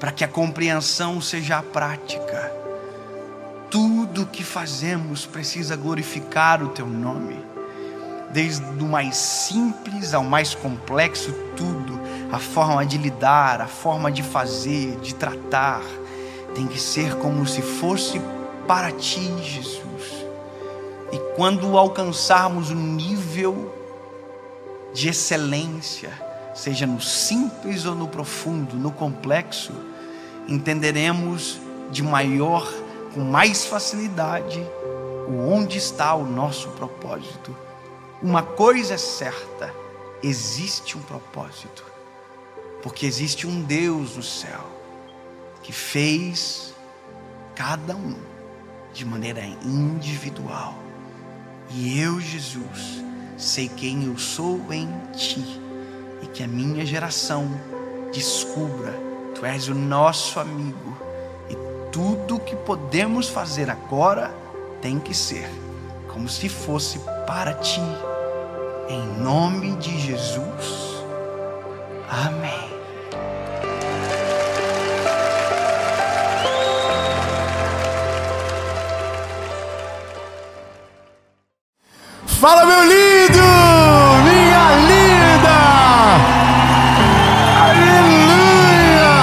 para que a compreensão seja a prática. Tudo que fazemos precisa glorificar o Teu nome, desde o mais simples ao mais complexo, tudo, a forma de lidar, a forma de fazer, de tratar, tem que ser como se fosse para Ti, Jesus. E quando alcançarmos um nível de excelência, seja no simples ou no profundo, no complexo, entenderemos com mais facilidade onde está o nosso propósito. Uma coisa é certa: existe um propósito, porque existe um Deus no céu que fez cada um de maneira individual. E eu, Jesus, sei quem eu sou em Ti, e que a minha geração descubra: Tu és o nosso amigo, e tudo que podemos fazer agora tem que ser como se fosse para Ti. Em nome de Jesus. Amém. Fala, meu lindo, minha linda, aleluia.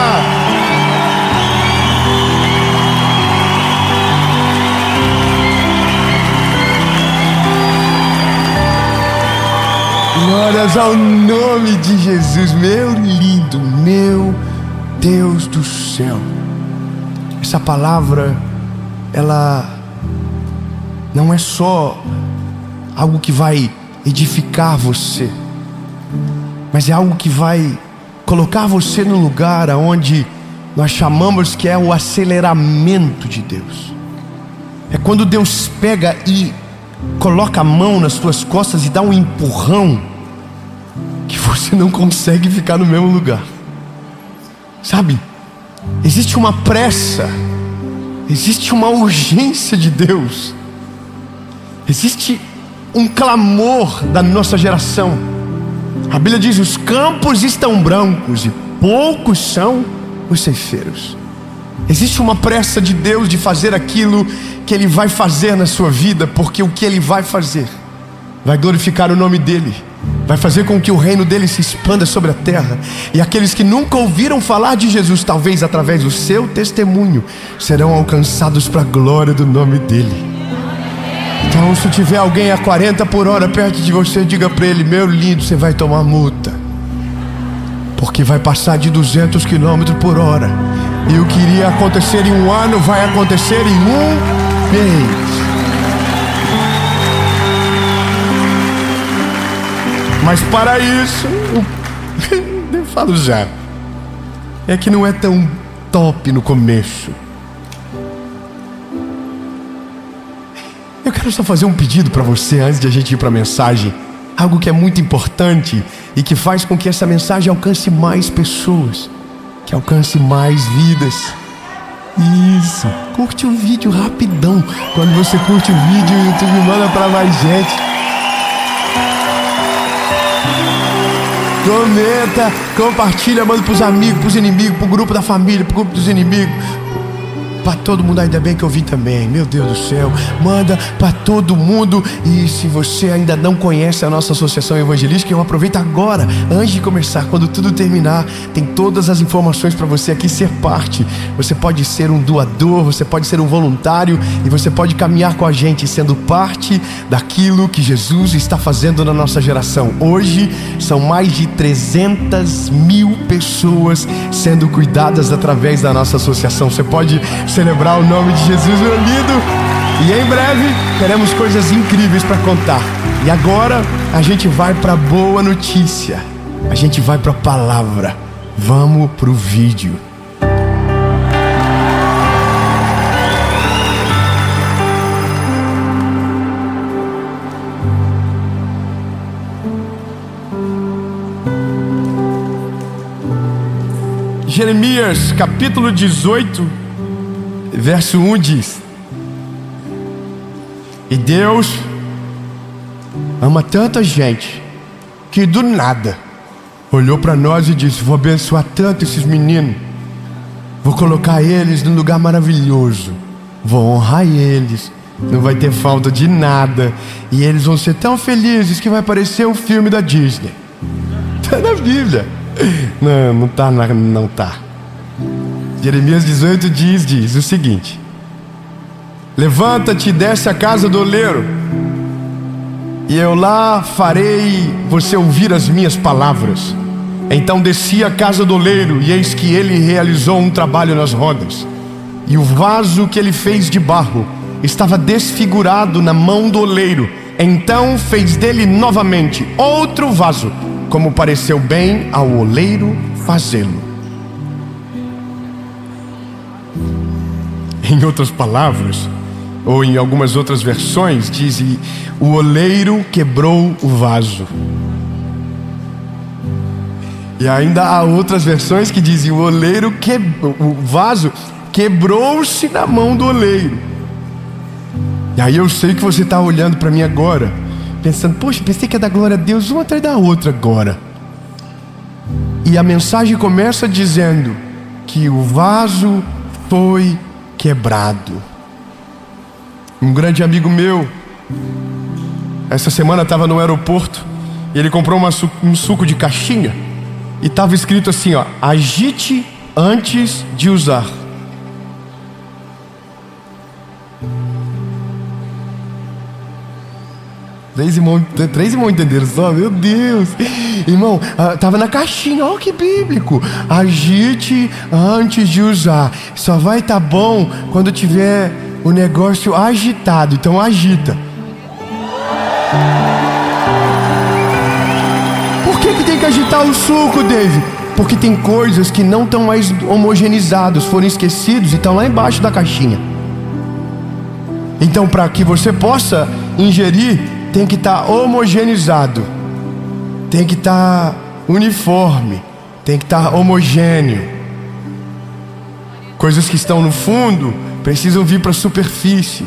Glórias ao nome de Jesus, meu lindo, meu Deus do céu. Essa palavra, ela não é só algo que vai edificar você, mas é algo que vai colocar você no lugar onde nós chamamos que é o aceleramento de Deus. É quando Deus pega e coloca a mão nas tuas costas e dá um empurrão que você não consegue ficar no mesmo lugar. Sabe? Existe uma pressa, existe uma urgência de Deus, existe um clamor da nossa geração. A Bíblia diz: os campos estão brancos e poucos são os ceifeiros. Existe uma pressa de Deus de fazer aquilo que Ele vai fazer na sua vida, porque o que Ele vai fazer vai glorificar o nome dEle, vai fazer com que o reino dEle se expanda sobre a terra. E aqueles que nunca ouviram falar de Jesus, talvez através do seu testemunho, serão alcançados para a glória do nome dEle. Então, se tiver alguém a 40 por hora perto de você, diga para ele: meu lindo, você vai tomar multa, porque vai passar de 200 km por hora. E o que iria acontecer em um ano vai acontecer em um mês. Mas para isso, eu falo já, é que não é tão top no começo. Eu quero só fazer um pedido para você antes de a gente ir para a mensagem. Algo que é muito importante e que faz com que essa mensagem alcance mais pessoas, que alcance mais vidas. Isso, curte o vídeo rapidão. Quando você curte o vídeo, o YouTube manda para mais gente. Comenta, compartilha, manda pros amigos, pros inimigos, pro grupo da família, pro grupo dos inimigos, pra todo mundo. Ainda bem que eu vim também, meu Deus do céu. Manda pra todo mundo. E se você ainda não conhece a nossa associação evangelística, eu aproveito agora, antes de começar, quando tudo terminar, tem todas as informações para você aqui ser parte. Você pode ser um doador, você pode ser um voluntário, e você pode caminhar com a gente sendo parte daquilo que Jesus está fazendo na nossa geração. Hoje são mais de 300 mil pessoas sendo cuidadas através da nossa associação. Você pode celebrar o nome de Jesus, meu lindo. E em breve teremos coisas incríveis para contar. E agora a gente vai para a boa notícia. a gente vai para a palavra. Vamos para o vídeo. Jeremias capítulo 18, verso 1 diz: e Deus ama tanta gente que do nada olhou para nós e disse: vou abençoar tanto esses meninos, vou colocar eles num lugar maravilhoso, vou honrar eles, não vai ter falta de nada, e eles vão ser tão felizes que vai parecer um filme da Disney. Está na Bíblia. Não tá. Jeremias 18 diz o seguinte: levanta-te e desce à casa do oleiro, e eu lá farei você ouvir as minhas palavras. Então desci à casa do oleiro, e eis que ele realizou um trabalho nas rodas, e o vaso que ele fez de barro estava desfigurado na mão do oleiro. Então fez dele novamente outro vaso, como pareceu bem ao oleiro fazê-lo. Em outras palavras, ou em algumas outras versões, diz: o oleiro quebrou o vaso. E ainda há outras versões que dizem: o vaso quebrou-se na mão do oleiro. E aí eu sei que você está olhando para mim agora, pensando: poxa, pensei que ia dar glória a Deus, uma atrás da outra agora. E a mensagem começa dizendo que o vaso foi quebrado. Um grande amigo meu, essa semana estava no aeroporto, e ele comprou um suco de caixinha, e estava escrito assim, ó: agite antes de usar. Três irmãos entenderam só? Meu Deus! Irmão, estava na caixinha, olha que bíblico. Agite antes de usar. Só vai estar bom quando tiver o negócio agitado. Então agita. Por que tem que agitar o suco, Dave? Porque tem coisas que não estão mais homogeneizadas, foram esquecidos e estão lá embaixo da caixinha. Então, para que você possa ingerir, tem que estar homogeneizado, tem que estar uniforme, tem que estar homogêneo. Coisas que estão no fundo precisam vir para a superfície.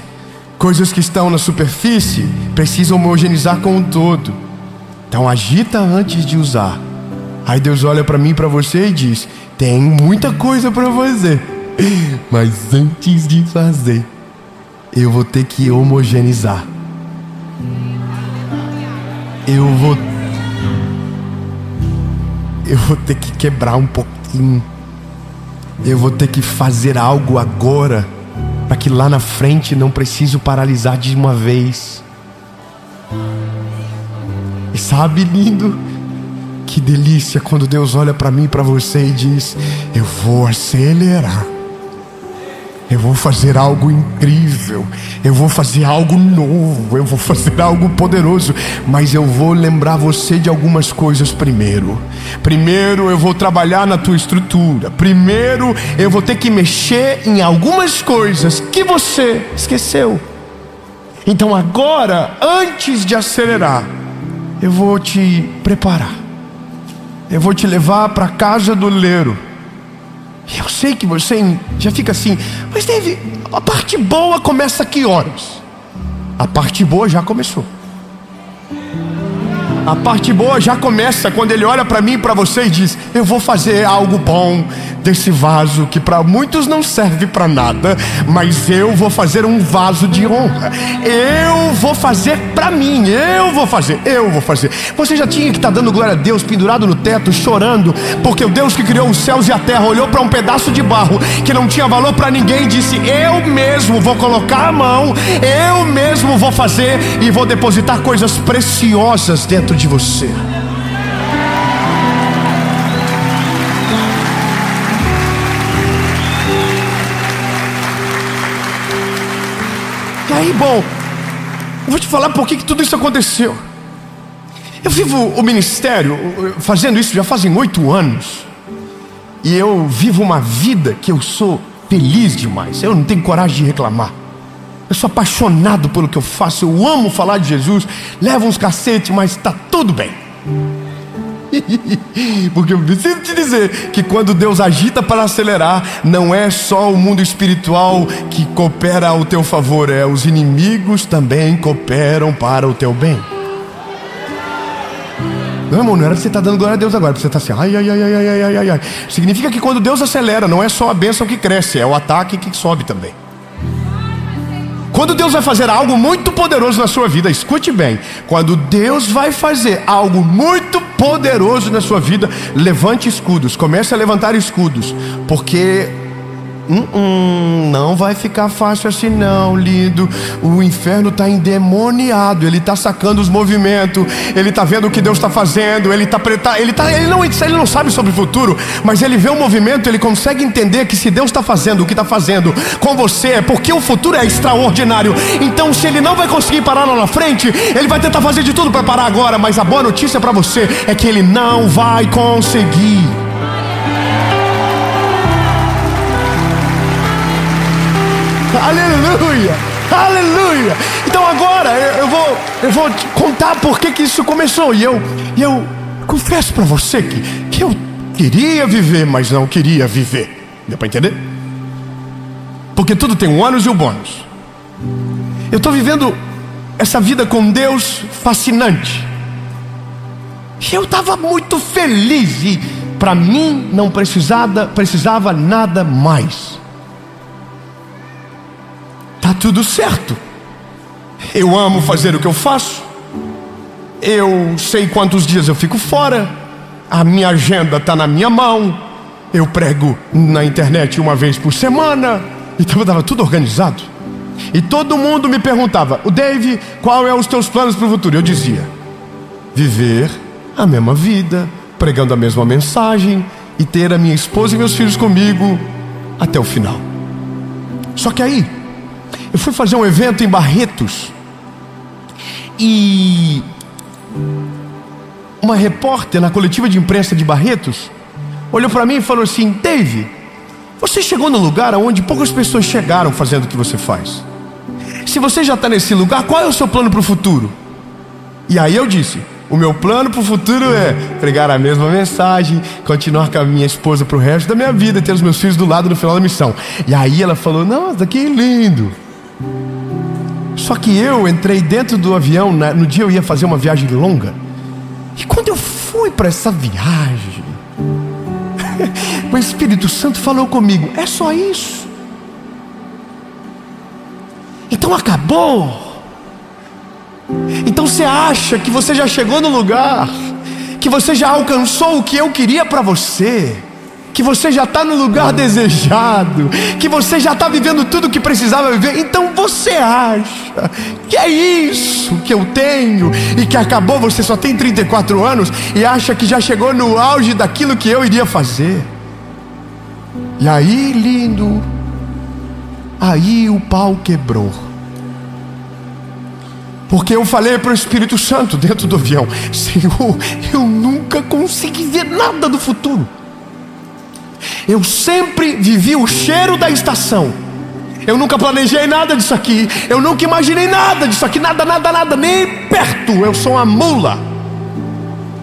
Coisas que estão na superfície precisam homogeneizar com o todo. Então agita antes de usar. Aí Deus olha para mim e para você e diz: tem muita coisa para fazer, mas antes de fazer, eu vou ter que homogeneizar. Eu vou ter que quebrar um pouquinho. Eu vou ter que fazer algo agora, para que lá na frente não preciso paralisar de uma vez. E sabe, lindo, que delícia quando Deus olha para mim e para você e diz: eu vou acelerar. Eu vou fazer algo incrível, eu vou fazer algo novo, eu vou fazer algo poderoso. Mas eu vou lembrar você de algumas coisas primeiro. Primeiro eu vou trabalhar na tua estrutura. Primeiro eu vou ter que mexer em algumas coisas que você esqueceu. Então agora, antes de acelerar, eu vou te preparar. Eu vou te levar para a casa do oleiro. Eu sei que você já fica assim: mas Dave, a parte boa começa a que horas? A parte boa já começou. A parte boa já começa quando ele olha para mim e para você e diz: eu vou fazer algo bom desse vaso que para muitos não serve para nada, mas eu vou fazer um vaso de honra. Eu vou fazer para mim, eu vou fazer. Você já tinha que estar dando glória a Deus, pendurado no teto, chorando, porque o Deus que criou os céus e a terra olhou para um pedaço de barro que não tinha valor para ninguém e disse: eu mesmo vou colocar a mão, eu mesmo vou fazer e vou depositar coisas preciosas dentro de você. E aí, bom, eu vou te falar por que tudo isso aconteceu. Eu vivo o ministério fazendo isso já fazem 8 anos. E eu vivo uma vida que eu sou feliz demais. Eu não tenho coragem de reclamar. Eu sou apaixonado pelo que eu faço. Eu amo falar de Jesus. Levo uns cacetes, mas está tudo bem. Porque eu preciso te dizer que quando Deus agita para acelerar, não é só o mundo espiritual que coopera ao teu favor, os inimigos também cooperam para o teu bem. Não, irmão, não era pra você estar dando glória a Deus agora, pra você estar assim, ai. Significa que quando Deus acelera, não é só a bênção que cresce, é o ataque que sobe também. Quando Deus vai fazer algo muito poderoso na sua vida, escute bem, quando Deus vai fazer algo muito poderoso na sua vida, levante escudos, comece a levantar escudos, porque não vai ficar fácil assim não, lindo. O inferno está endemoniado, ele está sacando os movimentos, ele está vendo o que Deus está fazendo, ele não sabe sobre o futuro, mas ele vê o movimento, ele consegue entender que se Deus está fazendo o que está fazendo com você, é porque o futuro é extraordinário. Então se ele não vai conseguir parar lá na frente, ele vai tentar fazer de tudo para parar agora, mas a boa notícia para você é que ele não vai conseguir. Aleluia, aleluia. Então agora eu vou te contar por que isso começou. E eu confesso para você que eu queria viver, mas não queria viver. Deu para entender? Porque tudo tem um ônus e um bônus. Eu estou vivendo essa vida com Deus fascinante. E eu estava muito feliz. E para mim não precisava nada mais. Tá tudo certo. Eu amo fazer o que eu faço. Eu sei quantos dias eu fico fora. A minha agenda está na minha mão. Eu prego na internet uma vez por semana. Então estava tudo organizado. E todo mundo me perguntava: o Dave, qual é os teus planos para o futuro? Eu dizia: viver a mesma vida, pregando a mesma mensagem e ter a minha esposa e meus filhos comigo até o final. Só que aí eu fui fazer um evento em Barretos e uma repórter na coletiva de imprensa de Barretos olhou para mim e falou assim: Dave, você chegou no lugar onde poucas pessoas chegaram fazendo o que você faz. Se você já está nesse lugar, qual é o seu plano para o futuro? E aí eu disse: o meu plano para o futuro é pregar a mesma mensagem, continuar com a minha esposa para o resto da minha vida e ter os meus filhos do lado no final da missão. E aí ela falou: nossa, que lindo. Só que eu entrei dentro do avião, no dia eu ia fazer uma viagem longa. E quando eu fui para essa viagem, o Espírito Santo falou comigo: é só isso? Então acabou. Então você acha que você já chegou no lugar, que você já alcançou o que eu queria para você, que você já está no lugar desejado, que você já está vivendo tudo o que precisava viver? Então você acha que é isso que eu tenho e que acabou? Você só tem 34 anos e acha que já chegou no auge daquilo que eu iria fazer. E aí, lindo, aí o pau quebrou. Porque eu falei para o Espírito Santo dentro do avião: Senhor, eu nunca consegui ver nada do futuro. Eu sempre vivi o cheiro da estação. Eu nunca planejei nada disso aqui. Eu nunca imaginei nada disso aqui. Nada, nem perto. Eu sou uma mula.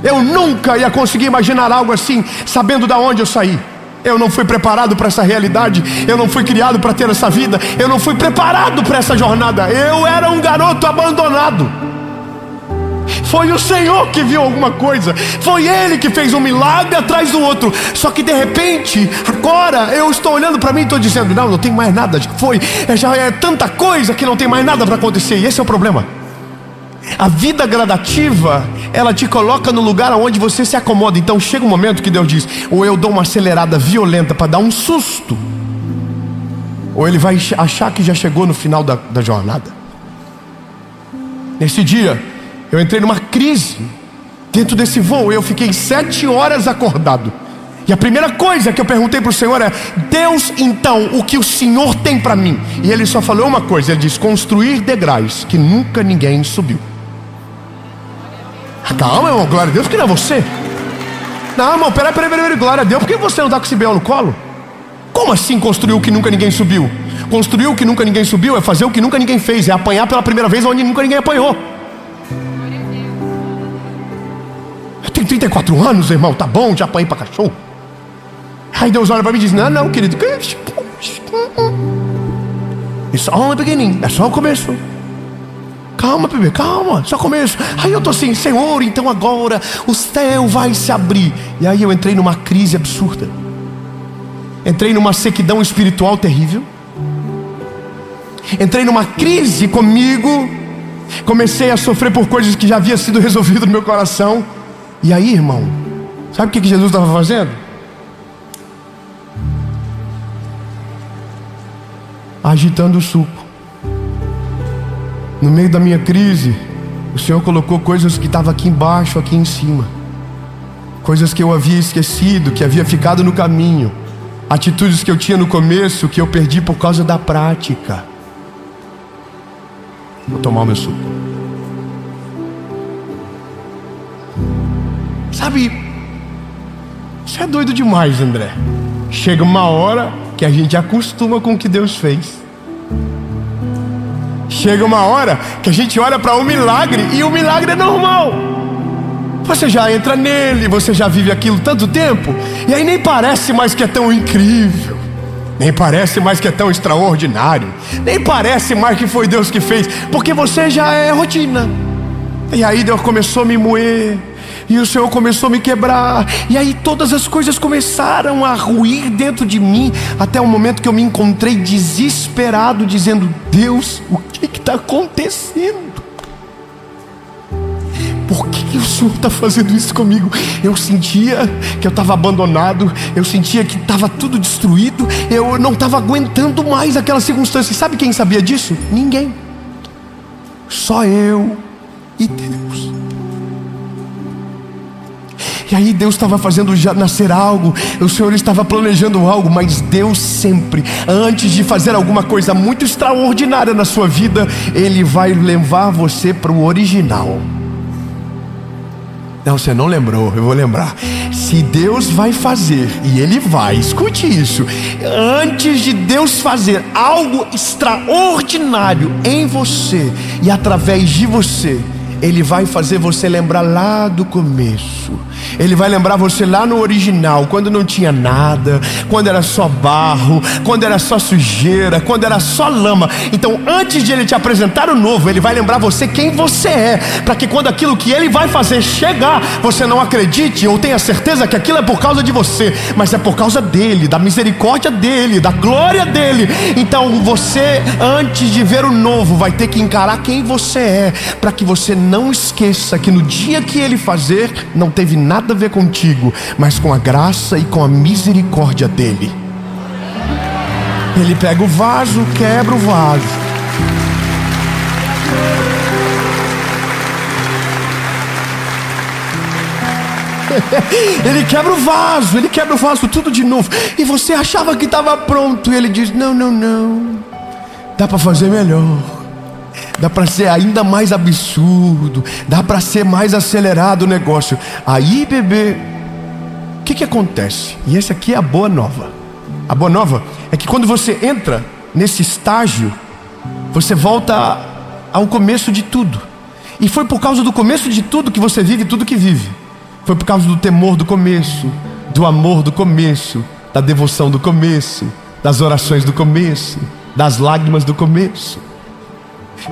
Eu nunca ia conseguir imaginar algo assim, sabendo de onde eu saí. Eu não fui preparado para essa realidade. Eu não fui criado para ter essa vida. Eu não fui preparado para essa jornada. Eu era um garoto abandonado. Foi o Senhor que viu alguma coisa. Foi Ele que fez um milagre atrás do outro. Só que de repente, agora eu estou olhando para mim e estou dizendo: não tem mais nada. Já é tanta coisa que não tem mais nada para acontecer. E esse é o problema. A vida gradativa, ela te coloca no lugar onde você se acomoda. Então chega um momento que Deus diz: ou eu dou uma acelerada violenta para dar um susto, ou Ele vai achar que já chegou no final da jornada. Nesse dia eu entrei numa crise dentro desse voo. Eu fiquei 7 horas acordado. E a primeira coisa que eu perguntei para o Senhor é: Deus, então, o que o Senhor tem para mim? E Ele só falou uma coisa. Ele disse: construir degraus que nunca ninguém subiu. Calma, irmão, glória a Deus, que não é você. Não, irmão, peraí, glória a Deus, por que você não está com esse B.O. no colo? Como assim construiu o que nunca ninguém subiu? Construir o que nunca ninguém subiu é fazer o que nunca ninguém fez, é apanhar pela primeira vez onde nunca ninguém apanhou. Eu tenho 34 anos, irmão, tá bom, já apanhei pra cachorro. Aí Deus olha pra mim e diz: não, querido, it's only beginning, é só o começo. Calma, bebê, calma, só começo. Aí eu tô assim: Senhor, então agora o céu vai se abrir. E aí eu entrei numa crise absurda. Entrei numa sequidão espiritual terrível. Entrei numa crise comigo. Comecei a sofrer por coisas que já havia sido resolvidas no meu coração. E aí, irmão, sabe o que Jesus estava fazendo? Agitando o suco. No meio da minha crise, o Senhor colocou coisas que estavam aqui embaixo, aqui em cima. Coisas que eu havia esquecido, que havia ficado no caminho. Atitudes que eu tinha no começo, que eu perdi por causa da prática. Vou tomar o meu suco. Sabe, isso é doido demais, André. Chega uma hora que a gente acostuma com o que Deus fez. Chega uma hora que a gente olha para um milagre e o milagre é normal. Você já entra nele, você já vive aquilo tanto tempo, e aí nem parece mais que é tão incrível, nem parece mais que é tão extraordinário, nem parece mais que foi Deus que fez, porque você já é rotina. E aí Deus começou a me moer, e o Senhor começou a me quebrar, e aí todas as coisas começaram a ruir dentro de mim, até o momento que eu me encontrei desesperado, dizendo: Deus, o que está acontecendo? Por que o Senhor está fazendo isso comigo? Eu sentia que eu estava abandonado, eu sentia que estava tudo destruído, eu não estava aguentando mais aquela circunstância. E sabe quem sabia disso? Ninguém. Só eu e Deus. E aí Deus estava fazendo já nascer algo, o Senhor estava planejando algo, mas Deus sempre, antes de fazer alguma coisa muito extraordinária na sua vida, Ele vai levar você para o original. Não, você não lembrou, eu vou lembrar. Se Deus vai fazer, e Ele vai, escute isso, antes de Deus fazer algo extraordinário em você e através de você, Ele vai fazer você lembrar lá do começo. Ele vai lembrar você lá no original, quando não tinha nada, quando era só barro, quando era só sujeira, quando era só lama. Então, antes de Ele te apresentar o novo, Ele vai lembrar você quem você é, para que quando aquilo que Ele vai fazer chegar, você não acredite ou tenha certeza que aquilo é por causa de você, mas é por causa dEle, da misericórdia dEle, da glória dEle. Então você, antes de ver o novo, vai ter que encarar quem você é, para que você não esqueça que no dia que Ele fazer, não teve nada a ver contigo, mas com a graça e com a misericórdia dEle. Ele pega o vaso, quebra o vaso. Ele quebra o vaso tudo de novo. E você achava que estava pronto, e Ele diz: não, dá para fazer melhor. Dá para ser ainda mais absurdo, dá para ser mais acelerado o negócio. Aí, bebê, o que acontece? E essa aqui é a boa nova. A boa nova é que quando você entra nesse estágio, você volta ao começo de tudo. E foi por causa do começo de tudo que você vive tudo que vive. Foi por causa do temor do começo, do amor do começo, da devoção do começo, das orações do começo, das lágrimas do começo,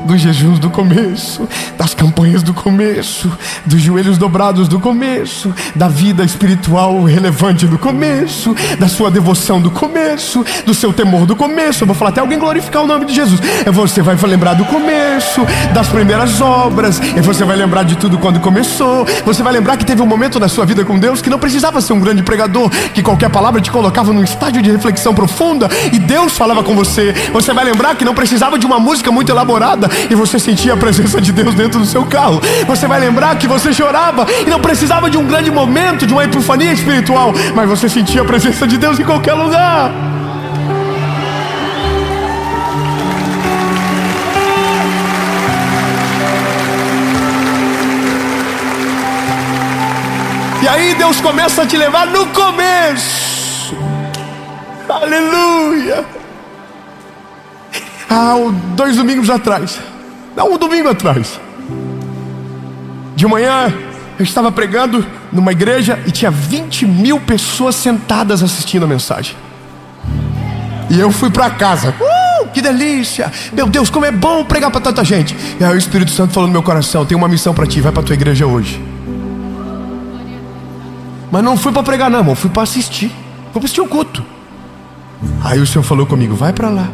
dos jejuns do começo, das campanhas do começo, dos joelhos dobrados do começo, da vida espiritual relevante do começo, da sua devoção do começo, do seu temor do começo. Eu vou falar até alguém glorificar o nome de Jesus. Você vai lembrar do começo, das primeiras obras, e você vai lembrar de tudo quando começou. Você vai lembrar que teve um momento na sua vida com Deus que não precisava ser um grande pregador, que qualquer palavra te colocava num estágio de reflexão profunda e Deus falava com você. Você vai lembrar que não precisava de uma música muito elaborada e você sentia a presença de Deus dentro do seu carro. Você vai lembrar que você chorava e não precisava de um grande momento, de uma epifania espiritual, mas você sentia a presença de Deus em qualquer lugar. aí Deus começa a te levar no começo. Aleluia. Um domingo atrás, de manhã eu estava pregando numa igreja e tinha 20.000 pessoas sentadas assistindo a mensagem. E eu fui para casa. Que delícia! Meu Deus, como é bom pregar para tanta gente. E aí o Espírito Santo falou no meu coração: tem uma missão para ti, vai para tua igreja hoje. Mas não fui para pregar não, irmão, fui para assistir. Fui para assistir o culto. Aí o Senhor falou comigo: vai para lá,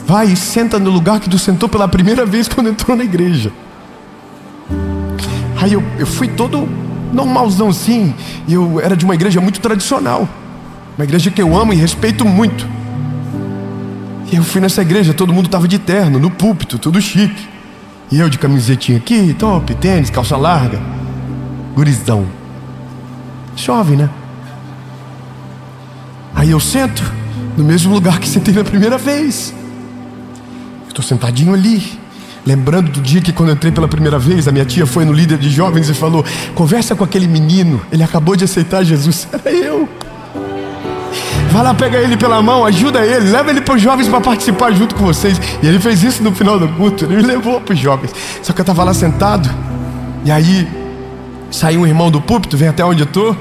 vai e senta no lugar que tu sentou pela primeira vez quando entrou na igreja. Aí eu fui todo normalzão assim. E eu era de uma igreja muito tradicional, uma igreja que eu amo e respeito muito. E eu fui nessa igreja, todo mundo estava de terno, no púlpito, tudo chique. E eu de camisetinha aqui, top, tênis, calça larga, gurizão, jovem, né? Aí eu sento no mesmo lugar que sentei na primeira vez. Eu estou sentadinho ali, lembrando do dia que quando eu entrei pela primeira vez, a minha tia foi no líder de jovens e falou: conversa com aquele menino, ele acabou de aceitar Jesus. Era eu. Vai lá, pega ele pela mão, ajuda ele, leva ele para os jovens para participar junto com vocês. E ele fez isso no final do culto, ele me levou para os jovens. Só que eu estava lá sentado, e aí saiu um irmão do púlpito, vem até onde eu estou,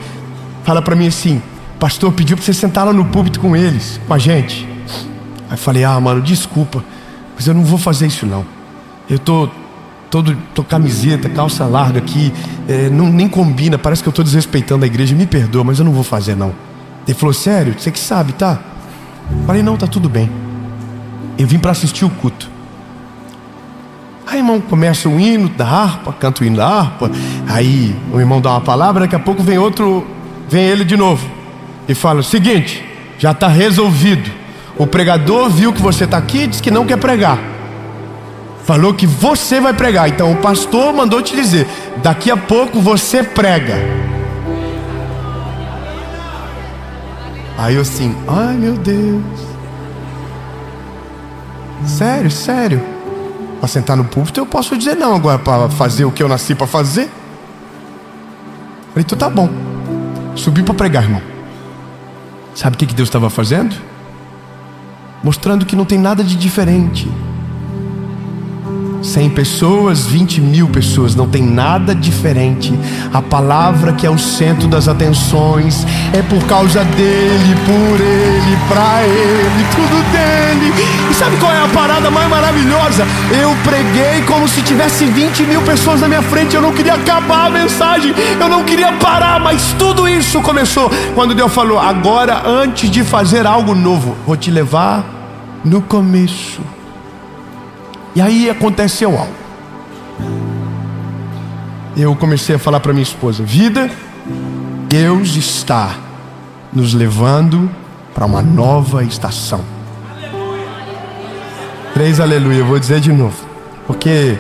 fala para mim assim: pastor, pediu para você sentar lá no púlpito com eles, com a gente. Aí eu falei: mano, desculpa, mas eu não vou fazer isso não. Eu tô camiseta, calça larga aqui, nem combina, parece que eu estou desrespeitando a igreja, me perdoa, mas eu não vou fazer não. Ele falou: sério? Você que sabe, tá? Falei: não, tá tudo bem. Eu vim para assistir o culto. Aí, irmão, começa o hino da harpa, canta o hino da harpa. Aí o irmão dá uma palavra, daqui a pouco vem ele de novo e fala o seguinte: já está resolvido. O pregador viu que você está aqui e disse que não quer pregar. Falou que você vai pregar. Então o pastor mandou te dizer: daqui a pouco você prega. Aí eu assim: ai meu Deus, sério. Para sentar no púlpito eu posso dizer não, agora para fazer o que eu nasci para fazer. Falei: então tá bom. Subi para pregar, irmão. Sabe o que Deus estava fazendo? Mostrando que não tem nada de diferente. 100 pessoas, 20.000 pessoas, não tem nada diferente. A palavra que é o centro das atenções é por causa dele, por ele, pra ele, tudo dele. E sabe qual é a parada mais maravilhosa? Eu preguei como se tivesse 20.000 pessoas na minha frente. Eu não queria acabar a mensagem, eu não queria parar, mas tudo isso começou quando Deus falou: agora, antes de fazer algo novo, vou te levar no começo. E aí aconteceu algo. Eu comecei a falar para minha esposa: vida, Deus está nos levando para uma nova estação. 3 aleluia, eu vou dizer de novo, porque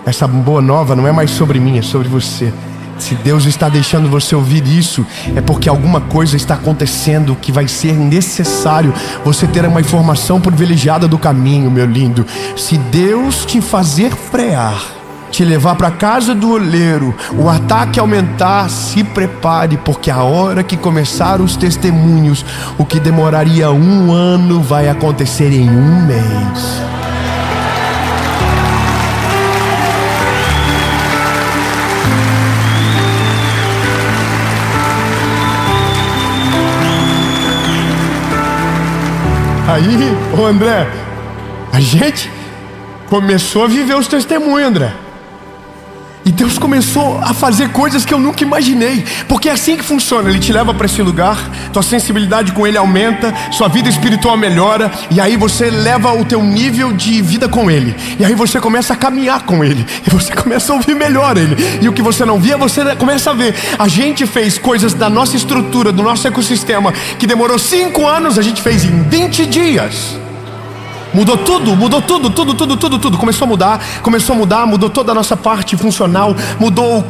essa boa nova não é mais sobre mim, é sobre você. Se Deus está deixando você ouvir isso, é porque alguma coisa está acontecendo que vai ser necessário você ter uma informação privilegiada do caminho, meu lindo. Se Deus te fazer frear, te levar para casa do oleiro, o ataque aumentar, se prepare, porque a hora que começar os testemunhos, o que demoraria 1 ano vai acontecer em 1 mês. Aí, ô André, a gente começou a viver os testemunhos, André. E Deus começou a fazer coisas que eu nunca imaginei. Porque é assim que funciona. Ele te leva para esse lugar, tua sensibilidade com Ele aumenta, sua vida espiritual melhora, e aí você leva o teu nível de vida com Ele. E aí você começa a caminhar com Ele, e você começa a ouvir melhor Ele. E o que você não via, você começa a ver. A gente fez coisas da nossa estrutura, do nosso ecossistema, que demorou 5 anos, a gente fez em 20 dias. Mudou tudo, tudo. Começou a mudar, mudou toda a nossa parte funcional, mudou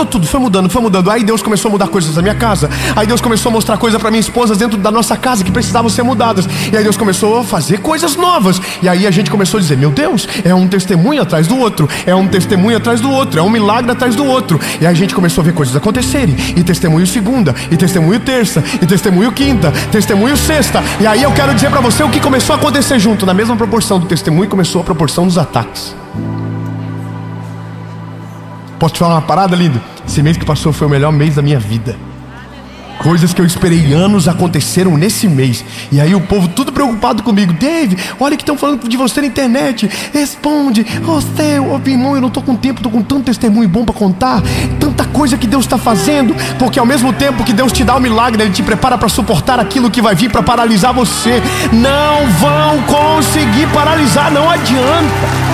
tudo, foi mudando. Aí Deus começou a mudar coisas da minha casa. Aí Deus começou a mostrar coisas para minha esposa dentro da nossa casa que precisavam ser mudadas. E aí Deus começou a fazer coisas novas. E aí a gente começou a dizer: meu Deus, é um testemunho atrás do outro, é um testemunho atrás do outro, é um milagre atrás do outro. E aí a gente começou a ver coisas acontecerem. E testemunho segunda, e testemunho terça, e testemunho quinta, testemunho sexta. E aí eu quero dizer para você o que começou a acontecer junto. Na mesma proporção do testemunho, começou a proporção dos ataques. Posso te falar uma parada, lindo? Esse mês que passou foi o melhor mês da minha vida. Coisas que eu esperei anos aconteceram nesse mês. E aí o povo tudo preocupado comigo: Dave, olha que estão falando de você na internet. Responde. Você, irmão, eu não estou com tempo, estou com tanto testemunho bom para contar. Tanta coisa que Deus está fazendo. Porque ao mesmo tempo que Deus te dá o milagre, Ele te prepara para suportar aquilo que vai vir para paralisar você. Não vão conseguir paralisar, não adianta.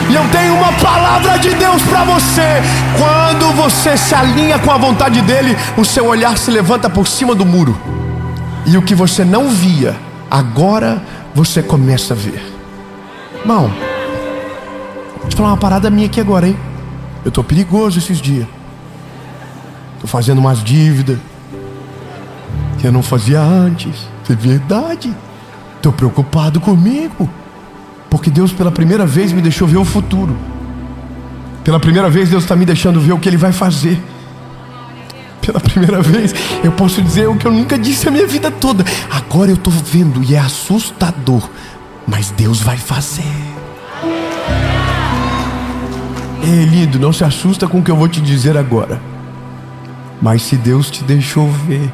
E eu tenho uma palavra de Deus para você. Quando você se alinha com a vontade dEle, o seu olhar se levanta por cima do muro. E o que você não via, agora você começa a ver. Irmão, vou te falar uma parada minha aqui agora, hein? Eu tô perigoso esses dias. Tô fazendo umas dívidas que eu não fazia antes. É verdade. Tô preocupado comigo. Porque Deus pela primeira vez me deixou ver o futuro. Pela primeira vez Deus está me deixando ver o que Ele vai fazer. Pela primeira vez eu posso dizer o que eu nunca disse a minha vida toda. Agora eu estou vendo e é assustador. Mas Deus vai fazer. Ei, lindo, não se assusta com o que eu vou te dizer agora. Mas se Deus te deixou ver,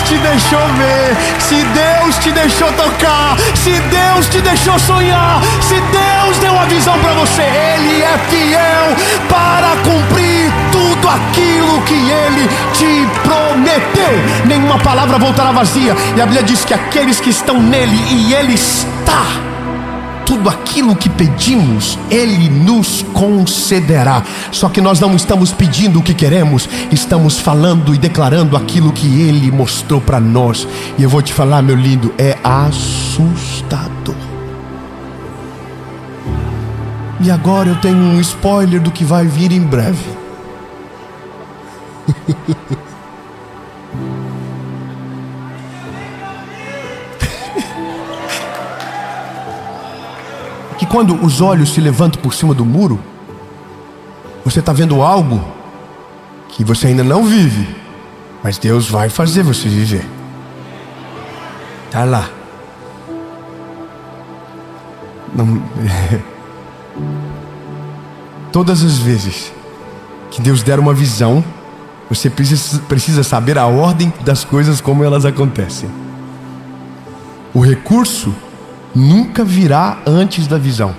te deixou ver, se Deus te deixou tocar, se Deus te deixou sonhar, se Deus deu uma visão para você, Ele é fiel para cumprir tudo aquilo que Ele te prometeu. Nenhuma palavra voltará vazia. E a Bíblia diz que aqueles que estão nele e Ele está, tudo aquilo que pedimos, Ele nos concederá. Só que nós não estamos pedindo o que queremos, estamos falando e declarando aquilo que Ele mostrou para nós. E eu vou te falar, meu lindo, é assustador. E agora eu tenho um spoiler do que vai vir em breve. Que quando os olhos se levantam por cima do muro, você está vendo algo que você ainda não vive, mas Deus vai fazer você viver. Está lá. Não... Todas as vezes que Deus der uma visão, você precisa saber a ordem das coisas, como elas acontecem. O recurso nunca virá antes da visão.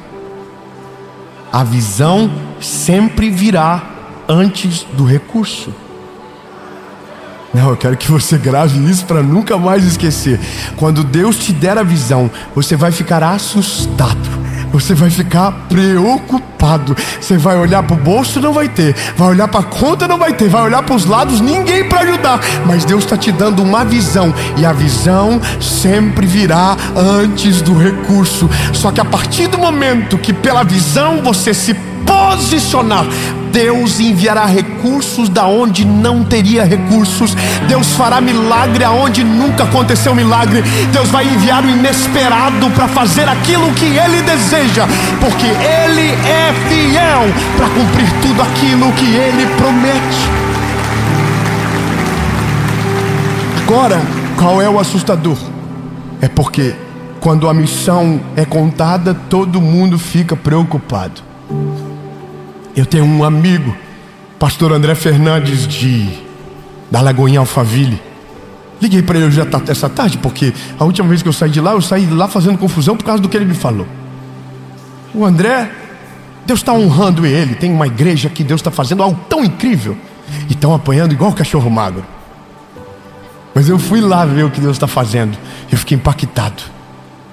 A visão sempre virá antes do recurso. Não, eu quero que você grave isso para nunca mais esquecer. Quando Deus te der a visão, você vai ficar assustado. Você vai ficar preocupado. Você vai olhar para o bolso, não vai ter. Vai olhar para a conta, não vai ter. Vai olhar para os lados, ninguém para ajudar. Mas Deus está te dando uma visão. E a visão sempre virá antes do recurso. Só que a partir do momento que pela visão você se posicionar, Deus enviará recursos da onde não teria recursos. Deus fará milagre aonde nunca aconteceu milagre. Deus vai enviar o inesperado para fazer aquilo que Ele deseja, porque Ele é fiel para cumprir tudo aquilo que Ele promete. Agora, qual é o assustador? É porque quando a missão é contada, todo mundo fica preocupado. Eu tenho um amigo, pastor André Fernandes da Lagoinha Alphaville. Liguei para ele já essa tarde, porque a última vez que eu saí de lá, eu saí de lá fazendo confusão por causa do que ele me falou. O André, Deus está honrando ele. Tem uma igreja que Deus está fazendo algo tão incrível, e estão apanhando igual cachorro magro. Mas eu fui lá ver o que Deus está fazendo. Eu fiquei impactado.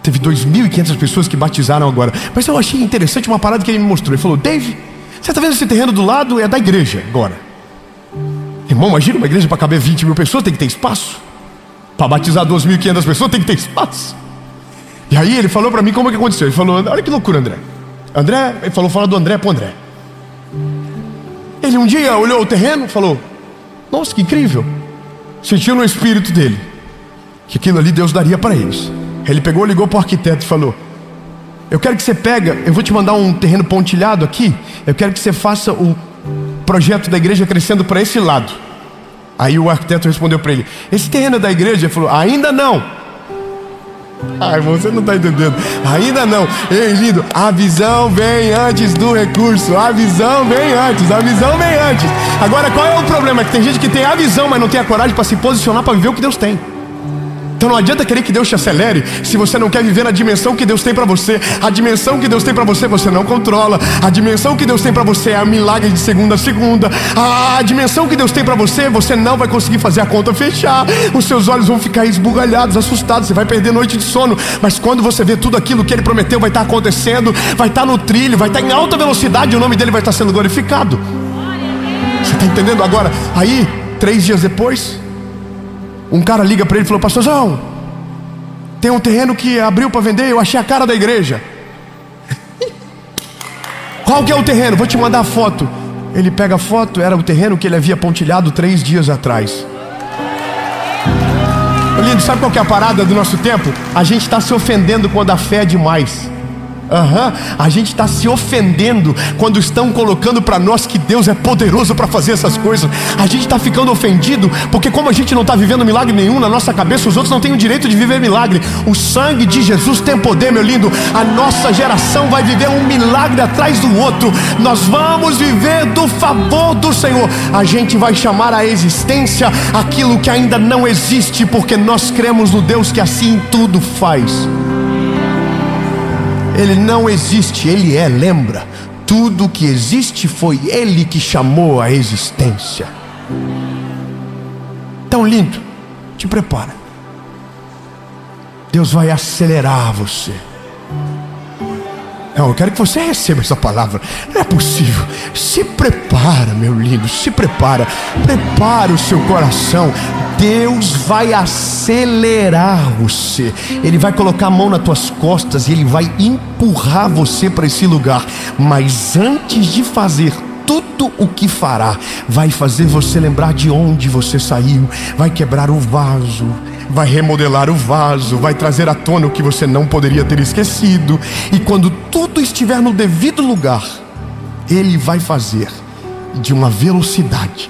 teve 2.500 pessoas que batizaram agora. Mas eu achei interessante uma parada que ele me mostrou. Ele falou: Dave, você está vendo esse terreno do lado? É da igreja agora. Irmão, imagina uma igreja para caber 20 mil pessoas, tem que ter espaço. Para batizar 2.500 pessoas tem que ter espaço. E aí ele falou para mim como que aconteceu. Ele falou: olha que loucura, André. Ele falou, fala do André pro André. Ele um dia olhou o terreno e falou: nossa, que incrível. Sentiu no espírito dele que aquilo ali Deus daria para eles. Ele pegou, ligou para o arquiteto e falou: eu quero que você eu vou te mandar um terreno pontilhado aqui. Eu quero que você faça o projeto da igreja crescendo para esse lado. Aí o arquiteto respondeu para ele: esse terreno é da igreja? Ele falou: ainda não. Ai, você não está entendendo. Ainda não. Ei, lindo, a visão vem antes do recurso. A visão vem antes. A visão vem antes. Agora, qual é o problema? É que tem gente que tem a visão, mas não tem a coragem para se posicionar para viver o que Deus tem. Então não adianta querer que Deus te acelere se você não quer viver na dimensão que Deus tem para você. A dimensão que Deus tem para você, você não controla. A dimensão que Deus tem para você é a milagre de segunda a segunda. A dimensão que Deus tem para você, você não vai conseguir fazer a conta fechar. Os seus olhos vão ficar esbugalhados, assustados. Você vai perder noite de sono. Mas quando você vê tudo aquilo que Ele prometeu vai estar acontecendo, vai estar no trilho, vai estar em alta velocidade, o nome dele vai estar sendo glorificado. Você está entendendo agora? Aí, 3 dias depois, um cara liga para ele e falou: pastorzão, tem um terreno que abriu para vender, eu achei a cara da igreja. Qual que é o terreno? Vou te mandar a foto. Ele pega a foto, era o terreno que ele havia pontilhado 3 dias atrás. Lindo, sabe qual que é a parada do nosso tempo? A gente está se ofendendo quando a fé é demais. A gente está se ofendendo quando estão colocando para nós que Deus é poderoso para fazer essas coisas. A gente está ficando ofendido porque, como a gente não está vivendo milagre nenhum na nossa cabeça, os outros não têm o direito de viver milagre. O sangue de Jesus tem poder, meu lindo. A nossa geração vai viver um milagre atrás do outro. Nós vamos viver do favor do Senhor. A gente vai chamar à existência aquilo que ainda não existe, porque nós cremos no Deus que assim tudo faz. Ele não existe, Ele é, lembra? Tudo que existe foi Ele que chamou a existência. Então, lindo, te prepara. Deus vai acelerar você. Não, eu quero que você receba essa palavra. Não é possível. Se prepara, meu lindo, se prepara. Prepara o seu coração. Deus vai acelerar você. Ele vai colocar a mão nas tuas costas e Ele vai empurrar você para esse lugar. Mas antes de fazer tudo o que fará, vai fazer você lembrar de onde você saiu. Vai quebrar o vaso, vai remodelar o vaso, vai trazer à tona o que você não poderia ter esquecido. E quando tudo estiver no devido lugar, Ele vai fazer de uma velocidade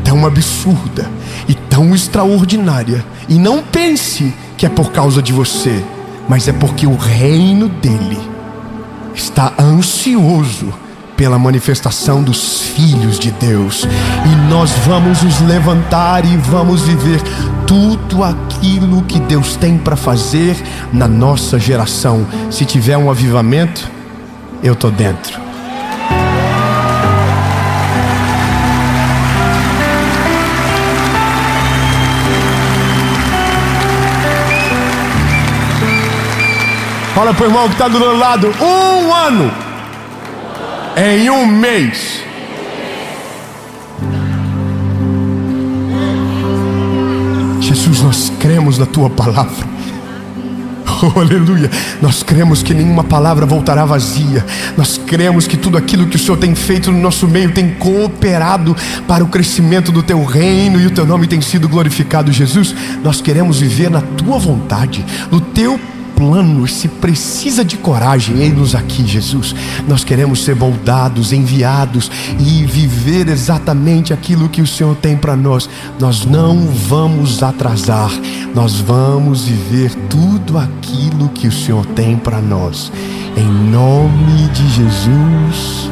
tão absurda e tão extraordinária. E não pense que é por causa de você, mas é porque o reino dele está ansioso pela manifestação dos filhos de Deus. E nós vamos nos levantar e vamos viver tudo aquilo que Deus tem para fazer na nossa geração. Se tiver um avivamento, eu estou dentro. Fala pro irmão que está do outro lado: 1 ano em 1 mês. Jesus, nós cremos na tua palavra. Oh, aleluia. Nós cremos que nenhuma palavra voltará vazia. Nós cremos que tudo aquilo que o Senhor tem feito no nosso meio tem cooperado para o crescimento do teu reino e o teu nome tem sido glorificado. Jesus, nós queremos viver na tua vontade, no teu plano. Se precisa de coragem, eis-nos aqui, Jesus. Nós queremos ser moldados, enviados e viver exatamente aquilo que o Senhor tem para nós. Nós não vamos atrasar, nós vamos viver tudo aquilo que o Senhor tem para nós. Em nome de Jesus.